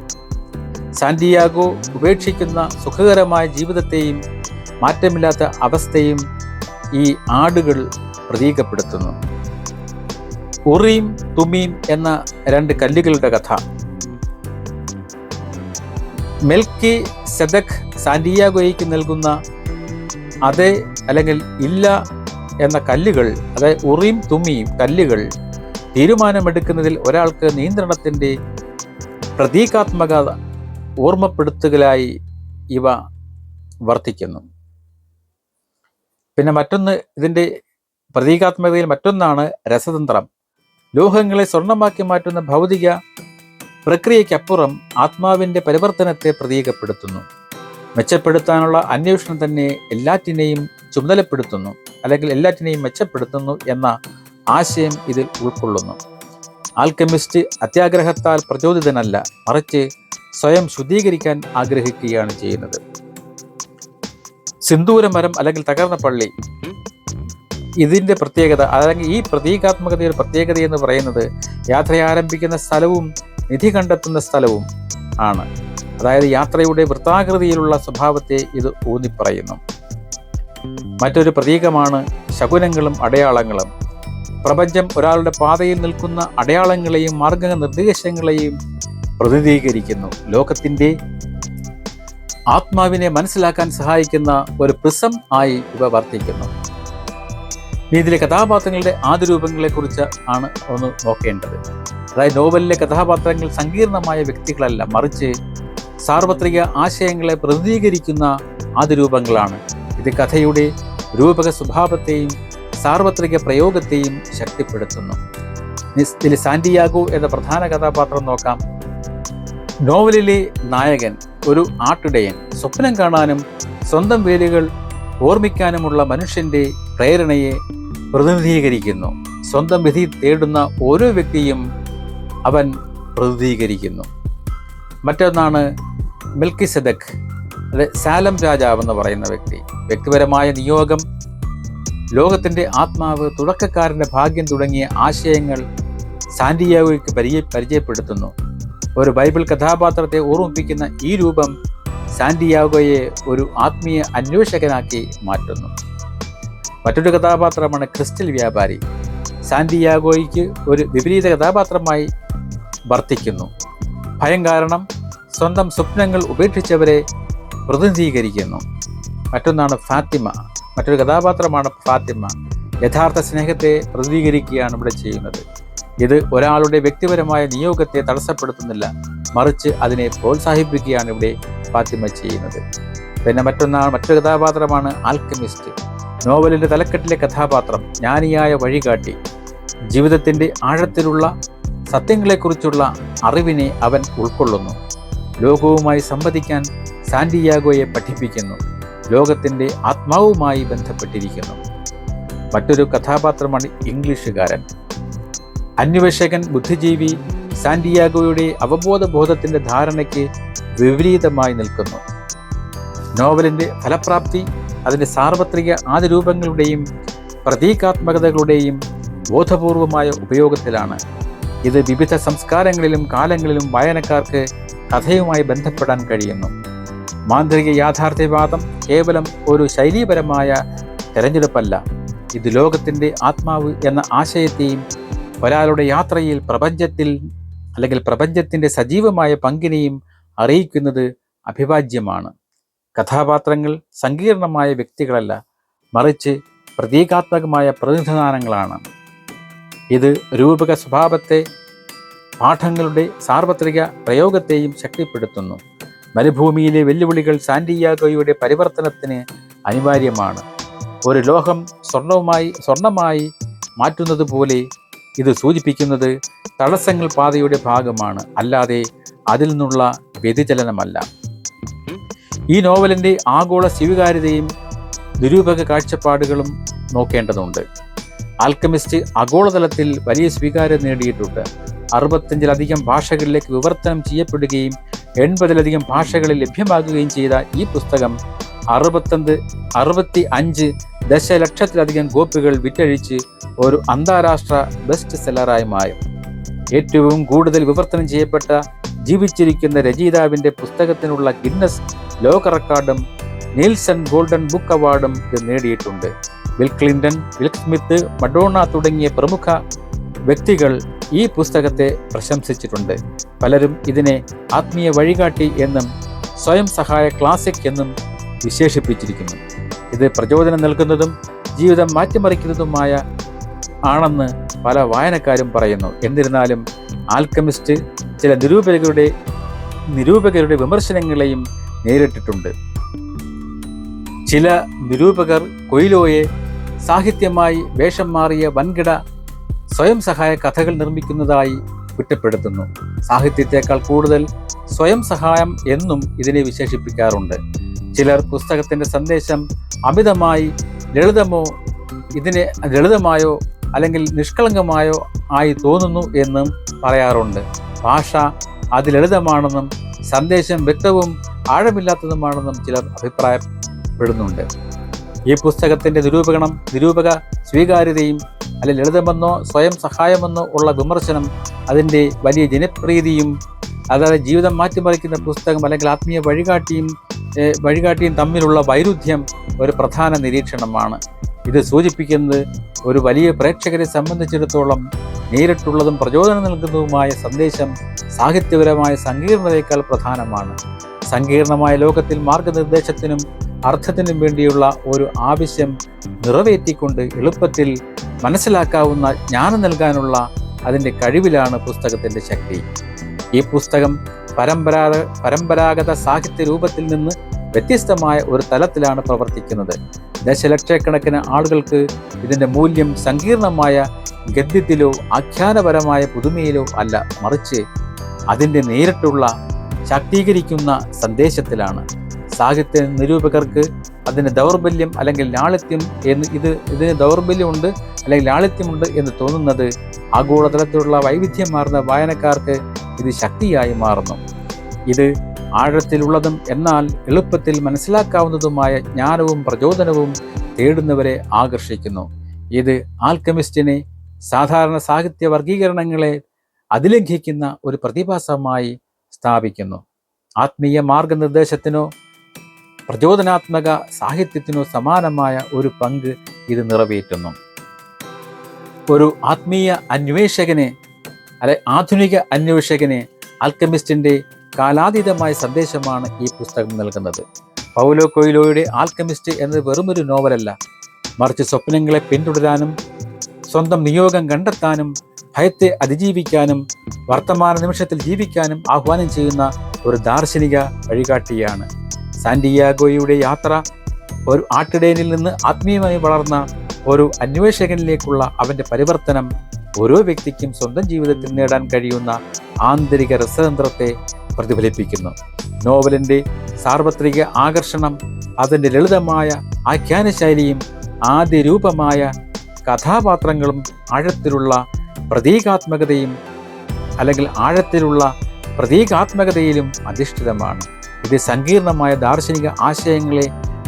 സാന്റിയാഗോ ഉപേക്ഷിക്കുന്ന സുഖകരമായ ജീവിതത്തെയും മാറ്റമില്ലാത്ത അവസ്ഥയും ഈ ആടുകൾ പ്രതീകപ്പെടുത്തുന്നു. ഉറീം തുമീം എന്ന രണ്ട് കല്ലുകളുടെ കഥ. മെൽക്കി സെദക് സാന്റിയാഗോയ്ക്ക് നൽകുന്ന അതെ അല്ലെങ്കിൽ ഇല്ല എന്ന കല്ലുകൾ, അതായത് ഉറീം തുമീം കല്ലുകൾ തീരുമാനമെടുക്കുന്നതിൽ ഒരാൾക്ക് നിയന്ത്രണത്തിൻ്റെ പ്രതീകാത്മകത ഓർമ്മപ്പെടുത്തുകയായി ഇവ വർത്തിക്കുന്നു. പിന്നെ മറ്റൊന്ന്, ഇതിൻ്റെ പ്രതീകാത്മകതയിൽ മറ്റൊന്നാണ് രസതന്ത്രം. ലോഹങ്ങളെ സ്വർണ്ണമാക്കി മാറ്റുന്ന ഭൗതിക പ്രക്രിയയ്ക്കപ്പുറം ആത്മാവിൻ്റെ പരിവർത്തനത്തെ പ്രതീകപ്പെടുത്തുന്നു. മെച്ചപ്പെടുത്താനുള്ള അന്വേഷണം തന്നെ എല്ലാറ്റിനെയും ചുമതലപ്പെടുത്തുന്നു, അല്ലെങ്കിൽ എല്ലാറ്റിനെയും മെച്ചപ്പെടുത്തുന്നു എന്ന ആശയം ഇതിൽ ഉൾക്കൊള്ളുന്നു. ആൽക്കെമിസ്റ്റ് അത്യാഗ്രഹത്താൽ പ്രചോദിതനല്ല, മറിച്ച് സ്വയം ശുദ്ധീകരിക്കാൻ ആഗ്രഹിക്കുകയാണ് ചെയ്യുന്നത്. സിന്ദൂരമരം അല്ലെങ്കിൽ തകർന്ന പള്ളി, ഇതിൻ്റെ പ്രത്യേകത അല്ലെങ്കിൽ ഈ പ്രതീകാത്മകതയുടെ പ്രത്യേകത എന്ന് പറയുന്നത് യാത്ര ആരംഭിക്കുന്ന സ്ഥലവും നിധി കണ്ടെത്തുന്ന സ്ഥലവും ആണ്. അതായത് യാത്രയുടെ വൃത്താകൃതിയിലുള്ള സ്വഭാവത്തെ ഇത് ഊന്നിപ്പറയുന്നു. മറ്റൊരു പ്രതീകമാണ് ശകുനങ്ങളും അടയാളങ്ങളും. പ്രപഞ്ചം ഒരാളുടെ പാതയിൽ നിൽക്കുന്ന അടയാളങ്ങളെയും മാർഗനിർദ്ദേശങ്ങളെയും പ്രതിനിധീകരിക്കുന്നു. ലോകത്തിൻ്റെ ആത്മാവിനെ മനസ്സിലാക്കാൻ സഹായിക്കുന്ന ഒരു പ്രിസം ആയി ഇവ വർത്തിക്കുന്നു. ഇതിലെ കഥാപാത്രങ്ങളുടെ ആദ്യ രൂപങ്ങളെക്കുറിച്ച് ആണ് ഒന്ന് നോക്കേണ്ടത്. അതായത് നോവലിലെ കഥാപാത്രങ്ങൾ സങ്കീർണമായ വ്യക്തികളല്ല, മറിച്ച് സാർവത്രിക ആശയങ്ങളെ പ്രതിനിധീകരിക്കുന്ന ആദ്യ രൂപങ്ങളാണ്. ഇത് കഥയുടെ രൂപക സ്വഭാവത്തെയും സാർവത്രിക പ്രയോഗത്തെയും ശക്തിപ്പെടുത്തുന്നു. ഇതിൽ സാന്റിയാഗോ എന്ന പ്രധാന കഥാപാത്രം നോക്കാം. നോവലിലെ നായകൻ ഒരു ആട്ടിടയൻ. സ്വപ്നം കാണാനും സ്വന്തം വേരുകൾ ഓർമ്മിക്കാനുമുള്ള മനുഷ്യൻ്റെ പ്രേരണയെ പ്രതിനിധീകരിക്കുന്നു. സ്വന്തം വിധി തേടുന്ന ഓരോ വ്യക്തിയും അവൻ പ്രതിനിധീകരിക്കുന്നു. മറ്റൊന്നാണ് മെൽക്കിസെദക്, അതായത് സാലം രാജാവെന്ന് പറയുന്ന വ്യക്തി. വ്യക്തിപരമായ നിയോഗം, ലോകത്തിൻ്റെ ആത്മാവ്, തുടക്കക്കാരൻ്റെ ഭാഗ്യം തുടങ്ങിയ ആശയങ്ങൾ സാന്റിയാഗോയ്ക്ക് പരിചയപ്പെടുത്തുന്നു. ഒരു ബൈബിൾ കഥാപാത്രത്തെ ഓർമ്മിപ്പിക്കുന്ന ഈ രൂപം സാന്റിയാഗോയെ ഒരു ആത്മീയ അന്വേഷകനാക്കി മാറ്റുന്നു. മറ്റൊരു കഥാപാത്രമാണ് ക്രിസ്റ്റൽ വ്യാപാരി. സാന്റിയാഗോയ്ക്ക് ഒരു വിപരീത കഥാപാത്രമായി വർത്തിക്കുന്നു. ഭയം കാരണം സ്വന്തം സ്വപ്നങ്ങൾ ഉപേക്ഷിച്ചവരെ പ്രതിനിധീകരിക്കുന്നു. മറ്റൊന്നാണ് ഫാത്തിമ. മറ്റൊരു കഥാപാത്രമാണ് ഫാത്തിമ. യഥാർത്ഥ സ്നേഹത്തെ പ്രതിനിധീകരിക്കുകയാണ് ഇവിടെ ചെയ്യുന്നത്. ഇത് ഒരാളുടെ വ്യക്തിപരമായ നിയോഗത്തെ തടസ്സപ്പെടുത്തുന്നില്ല, മറിച്ച് അതിനെ പ്രോത്സാഹിപ്പിക്കുകയാണ് ഇവിടെ ഫാത്തിമ ചെയ്യുന്നത്. പിന്നെ മറ്റൊരു കഥാപാത്രമാണ് ആൽക്കെമിസ്റ്റ്. നോവലിൻ്റെ തലക്കെട്ടിലെ കഥാപാത്രം ജ്ഞാനിയായ വഴികാട്ടി. ജീവിതത്തിൻ്റെ ആഴത്തിലുള്ള സത്യങ്ങളെക്കുറിച്ചുള്ള അറിവിനെ അവൻ ഉൾക്കൊള്ളുന്നു. ലോകവുമായി സംവദിക്കാൻ സാന്റിയാഗോയെ പഠിപ്പിക്കുന്നു. ലോകത്തിൻ്റെ ആത്മാവുമായി ബന്ധപ്പെട്ടിരിക്കുന്നു. മറ്റൊരു കഥാപാത്രമാണ് ഇംഗ്ലീഷുകാരൻ. അന്വേഷകൻ, ബുദ്ധിജീവി സാന്റിയാഗോയുടെ അവബോധബോധത്തിൻ്റെ ധാരണയ്ക്ക് വിപരീതമായി നിൽക്കുന്നു. നോവലിൻ്റെ ഫലപ്രാപ്തി അതിൻ്റെ സാർവത്രിക ആദിരൂപങ്ങളുടെയും പ്രതീകാത്മകതകളുടെയും ബോധപൂർവമായ ഉപയോഗത്തിലാണ്. ഇത് വിവിധ സംസ്കാരങ്ങളിലും കാലങ്ങളിലും വായനക്കാർക്ക് കഥയുമായി ബന്ധപ്പെടാൻ കഴിയുന്നു. മാന്ത്രിക യാഥാർത്ഥ്യവാദം കേവലം ഒരു ശൈലീപരമായ തെരഞ്ഞെടുപ്പല്ല. ഇത് ലോകത്തിൻ്റെ ആത്മാവ് എന്ന ആശയത്തെയും ഒരാളുടെ യാത്രയിൽ പ്രപഞ്ചത്തിൻ്റെ സജീവമായ പങ്കിനെയും അറിയിക്കുന്നത് അഭിവാജ്യമാണ്. കഥാപാത്രങ്ങൾ സങ്കീർണമായ വ്യക്തികളല്ല, മറിച്ച് പ്രതീകാത്മകമായ പ്രതിനിധാനങ്ങളാണ്. ഇത് രൂപക സ്വഭാവത്തെ, പാഠങ്ങളുടെ സാർവത്രിക പ്രയോഗത്തെയും ശക്തിപ്പെടുത്തുന്നു. മരുഭൂമിയിലെ വെല്ലുവിളികൾ സാന്റിയാഗോയുടെ പരിവർത്തനത്തിന് അനിവാര്യമാണ്. ഒരു ലോഹം സ്വർണമായി മാറ്റുന്നത് പോലെ ഇത് സൂചിപ്പിക്കുന്നത് തടസ്സങ്ങൾ പാതയുടെ ഭാഗമാണ്, അല്ലാതെ അതിൽ നിന്നുള്ള വ്യതിചലനമല്ല. ഈ നോവലിൻ്റെ ആഗോള സ്വീകാര്യതയും നിരൂപക കാഴ്ചപ്പാടുകളും നോക്കേണ്ടതുണ്ട്. ആൽക്കമിസ്റ്റ് ആഗോളതലത്തിൽ വലിയ സ്വീകാര്യത നേടിയിട്ടുണ്ട്. 65-ലധികം ഭാഷകളിലേക്ക് വിവർത്തനം ചെയ്യപ്പെടുകയും 80-ലധികം ഭാഷകളിൽ ലഭ്യമാകുകയും ചെയ്ത ഈ പുസ്തകം 65 ദശലക്ഷത്തിലധികം കോപ്പികൾ വിറ്റഴിച്ച് ഒരു അന്താരാഷ്ട്ര ബെസ്റ്റ് സെല്ലറായി മാറി. ഏറ്റവും കൂടുതൽ വിവർത്തനം ചെയ്യപ്പെട്ട ജീവിച്ചിരിക്കുന്ന രചയിതാവിൻ്റെ പുസ്തകത്തിനുള്ള ഗിന്നസ് ലോക റെക്കോർഡും നീൽസൺ ഗോൾഡൻ ബുക്ക് അവാർഡും ഇത് നേടിയിട്ടുണ്ട്. Bill Clinton, will Smith, Madonna തുടങ്ങിയ പ്രമുഖ വ്യക്തികൾ ഈ പുസ്തകത്തെ പ്രശംസിച്ചിട്ടുണ്ട്. പലരും ഇതിനെ ആത്മീയ വഴികാട്ടി എന്നും സ്വയം സഹായ ക്ലാസിക് എന്നും വിശേഷിപ്പിച്ചിരിക്കുന്നു. ഇത് പ്രചോദനം നൽകുന്നതും ജീവിതം മാറ്റിമറിക്കുന്നതുമായ ആണെന്ന് പല വായനക്കാരും പറയുന്നു. എന്നിരുന്നാലും ആൽക്കമിസ്റ്റ് ചില നിരൂപകരുടെ വിമർശനങ്ങളെയും നേരിട്ടിട്ടുണ്ട്. ചില നിരൂപകർ കൊയ്ലോയെ സാഹിത്യമായി വേഷം മാറിയ വൻകിട സ്വയം സഹായ കഥകൾ നിർമ്മിക്കുന്നതായി കുറ്റപ്പെടുത്തുന്നു. സാഹിത്യത്തെക്കാൾ കൂടുതൽ സ്വയം സഹായം എന്നും ഇതിനെ വിശേഷിപ്പിക്കാറുണ്ട്. ചിലർ പുസ്തകത്തിൻ്റെ സന്ദേശം അമിതമായി ലളിതമായോ അല്ലെങ്കിൽ നിഷ്കളങ്കമായോ ആയി തോന്നുന്നു എന്നും പറയാറുണ്ട്. ഭാഷ അതിലളിതമാണെന്നും സന്ദേശം വ്യക്തവും ആഴമില്ലാത്തതുമാണെന്നും ചിലർ അഭിപ്രായപ്പെടുന്നുണ്ട്. ഈ പുസ്തകത്തിൻ്റെ നിരൂപക സ്വീകാര്യതയും അല്ലെങ്കിൽ ലളിതമെന്നോ സ്വയം സഹായമെന്നോ ഉള്ള വിമർശനം അതിൻ്റെ വലിയ ജനപ്രീതിയും, അതായത് ജീവിതം മാറ്റിമറിക്കുന്ന പുസ്തകം അല്ലെങ്കിൽ ആത്മീയ വഴികാട്ടിയും തമ്മിലുള്ള വൈരുദ്ധ്യം ഒരു പ്രധാന നിരീക്ഷണമാണ്. ഇത് സൂചിപ്പിക്കുന്നത് ഒരു വലിയ പ്രേക്ഷകരെ സംബന്ധിച്ചിടത്തോളം നേരിട്ടുള്ളതും പ്രചോദനം നൽകുന്നതുമായ സന്ദേശം സാഹിത്യപരമായ സങ്കീർണതയേക്കാൾ പ്രധാനമാണ്. സങ്കീർണമായ ലോകത്തിൽ മാർഗനിർദ്ദേശത്തിനും അർത്ഥത്തിനും വേണ്ടിയുള്ള ഒരു ആവശ്യം നിറവേറ്റിക്കൊണ്ട് എളുപ്പത്തിൽ മനസ്സിലാക്കാവുന്ന ജ്ഞാനം നൽകാനുള്ള അതിൻ്റെ കഴിവിലാണ് പുസ്തകത്തിൻ്റെ ശക്തി. ഈ പുസ്തകം പരമ്പരാഗത സാഹിത്യ രൂപത്തിൽ നിന്ന് വ്യത്യസ്തമായ ഒരു തലത്തിലാണ് പ്രവർത്തിക്കുന്നത്. ദശലക്ഷക്കണക്കിന് ആളുകൾക്ക് ഇതിൻ്റെ മൂല്യം സങ്കീർണമായ ഗദ്യത്തിലോ ആഖ്യാനപരമായ പുതുമയിലോ അല്ല, മറിച്ച് അതിൻ്റെ നേരിട്ടുള്ള ശാക്തീകരിക്കുന്ന സന്ദേശത്തിലാണ്. സാഹിത്യ നിരൂപകർക്ക് അതിന് ദൗർബല്യം അല്ലെങ്കിൽ ലാളിത്യം ഇതിന് ദൗർബല്യമുണ്ട് അല്ലെങ്കിൽ ലാളിത്യമുണ്ട് എന്ന് തോന്നുന്നത് ആഗോളതലത്തിലുള്ള വൈവിധ്യമാർന്ന വായനക്കാർക്ക് ഇത് ശക്തിയായി മാറുന്നു. ഇത് ആഴത്തിലുള്ളതും എന്നാൽ എളുപ്പത്തിൽ മനസ്സിലാക്കാവുന്നതുമായ ജ്ഞാനവും പ്രചോദനവും തേടുന്നവരെ ആകർഷിക്കുന്നു. ഇത് ആൽക്കമിസ്റ്റിനെ സാധാരണ സാഹിത്യ വർഗീകരണങ്ങളെ അതിലംഘിക്കുന്ന ഒരു പ്രതിഭാസമായി സ്ഥാപിക്കുന്നു. ആത്മീയ മാർഗനിർദ്ദേശത്തിനോ പ്രചോദനാത്മക സാഹിത്യത്തിനോ സമാനമായ ഒരു പങ്ക് ഇത് നിറവേറ്റുന്നു. ഒരു ആധുനിക അന്വേഷകന് ആൽക്കമിസ്റ്റിൻ്റെ കാലാതീതമായ സന്ദേശമാണ് ഈ പുസ്തകം നൽകുന്നത്. പൗലോ കൊയ്ലോയുടെ ആൽക്കമിസ്റ്റ് എന്നത് വെറുമൊരു നോവലല്ല, മറിച്ച് സ്വപ്നങ്ങളെ പിന്തുടരാനും സ്വന്തം നിയോഗം കണ്ടെത്താനും ഭയത്തെ അതിജീവിക്കാനും വർത്തമാന നിമിഷത്തിൽ ജീവിക്കാനും ആഹ്വാനം ചെയ്യുന്ന ഒരു ദാർശനിക വഴികാട്ടിയാണ്. സാന്റിയാഗോയുടെ യാത്ര ഒരു ആട്ടിടയനിൽ നിന്ന് ആത്മീയമായി വളർന്ന ഒരു അന്വേഷകനിലേക്കുള്ള അവൻ്റെ പരിവർത്തനം ഓരോ വ്യക്തിക്കും സ്വന്തം ജീവിതത്തിൽ നേടാൻ കഴിയുന്ന ആന്തരിക രസതന്ത്രത്തെ പ്രതിഫലിപ്പിക്കുന്നു. നോവലിൻ്റെ സാർവത്രിക ആകർഷണം അതിൻ്റെ ലളിതമായ ആഖ്യാനശൈലിയും ആദ്യ രൂപമായ കഥാപാത്രങ്ങളും പ്രതീകാത്മകതയിലും അധിഷ്ഠിതമാണ്. ഇത് സങ്കീർണമായ ദാർശനിക ആശയങ്ങളെ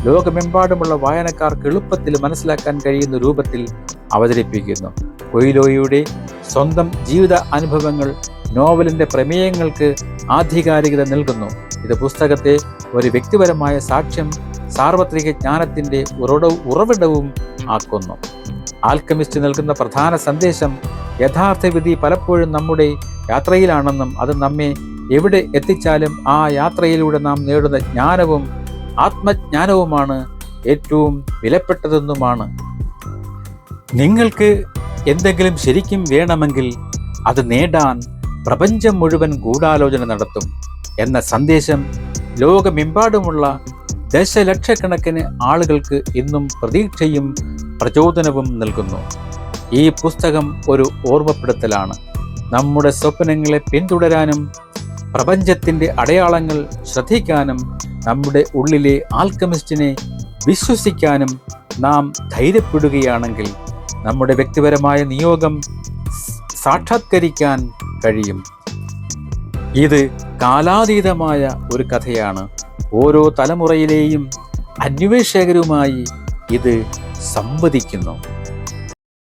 ലോകമെമ്പാടുമുള്ള വായനക്കാർക്ക് എളുപ്പത്തിൽ മനസ്സിലാക്കാൻ കഴിയുന്ന രൂപത്തിൽ അവതരിപ്പിക്കുന്നു. കൊയ്ലോയുടെ സ്വന്തം ജീവിത അനുഭവങ്ങൾ നോവലിൻ്റെ പ്രമേയങ്ങൾക്ക് ആധികാരികത നൽകുന്നു. ഇത് പുസ്തകത്തെ ഒരു വ്യക്തിപരമായ സാക്ഷ്യം, സാർവത്രിക ജ്ഞാനത്തിൻ്റെ ഉറവിടവും ആക്കുന്നു. ആൽക്കമിസ്റ്റ് നൽകുന്ന പ്രധാന സന്ദേശം യഥാർത്ഥ വിധി പലപ്പോഴും നമ്മുടെ യാത്രയിലാണെന്നും അത് നമ്മെ എവിടെ എത്തിച്ചാലും ആ യാത്രയിലൂടെ നാം നേടുന്ന ജ്ഞാനവും ആത്മജ്ഞാനവുമാണ് ഏറ്റവും വിലപ്പെട്ടതെന്നുമാണ്. നിങ്ങൾക്ക് എന്തെങ്കിലും ശരിക്കും വേണമെങ്കിൽ അത് നേടാൻ പ്രപഞ്ചം മുഴുവൻ ഗൂഢാലോചന നടത്തും എന്ന സന്ദേശം ലോകമെമ്പാടുമുള്ള ദശലക്ഷക്കണക്കിന് ആളുകൾക്ക് ഇന്നും പ്രതീക്ഷയും പ്രചോദനവും നൽകുന്നു. ഈ പുസ്തകം ഒരു ഓർമ്മപ്പെടുത്തലാണ്. നമ്മുടെ സ്വപ്നങ്ങളെ പിന്തുടരാനും പ്രപഞ്ചത്തിൻ്റെ അടയാളങ്ങൾ ശ്രദ്ധിക്കാനും നമ്മുടെ ഉള്ളിലെ ആൽക്കമിസ്റ്റിനെ വിശ്വസിക്കാനും നാം ധൈര്യപ്പെടുകയാണെങ്കിൽ നമ്മുടെ വ്യക്തിപരമായ നിയോഗം സാക്ഷാത്കരിക്കാൻ കഴിയും. ഇത് കാലാതീതമായ ഒരു കഥയാണ്. ഓരോ തലമുറയിലെയും അന്വേഷകരുമായി ഇത് സംവദിക്കുന്നു.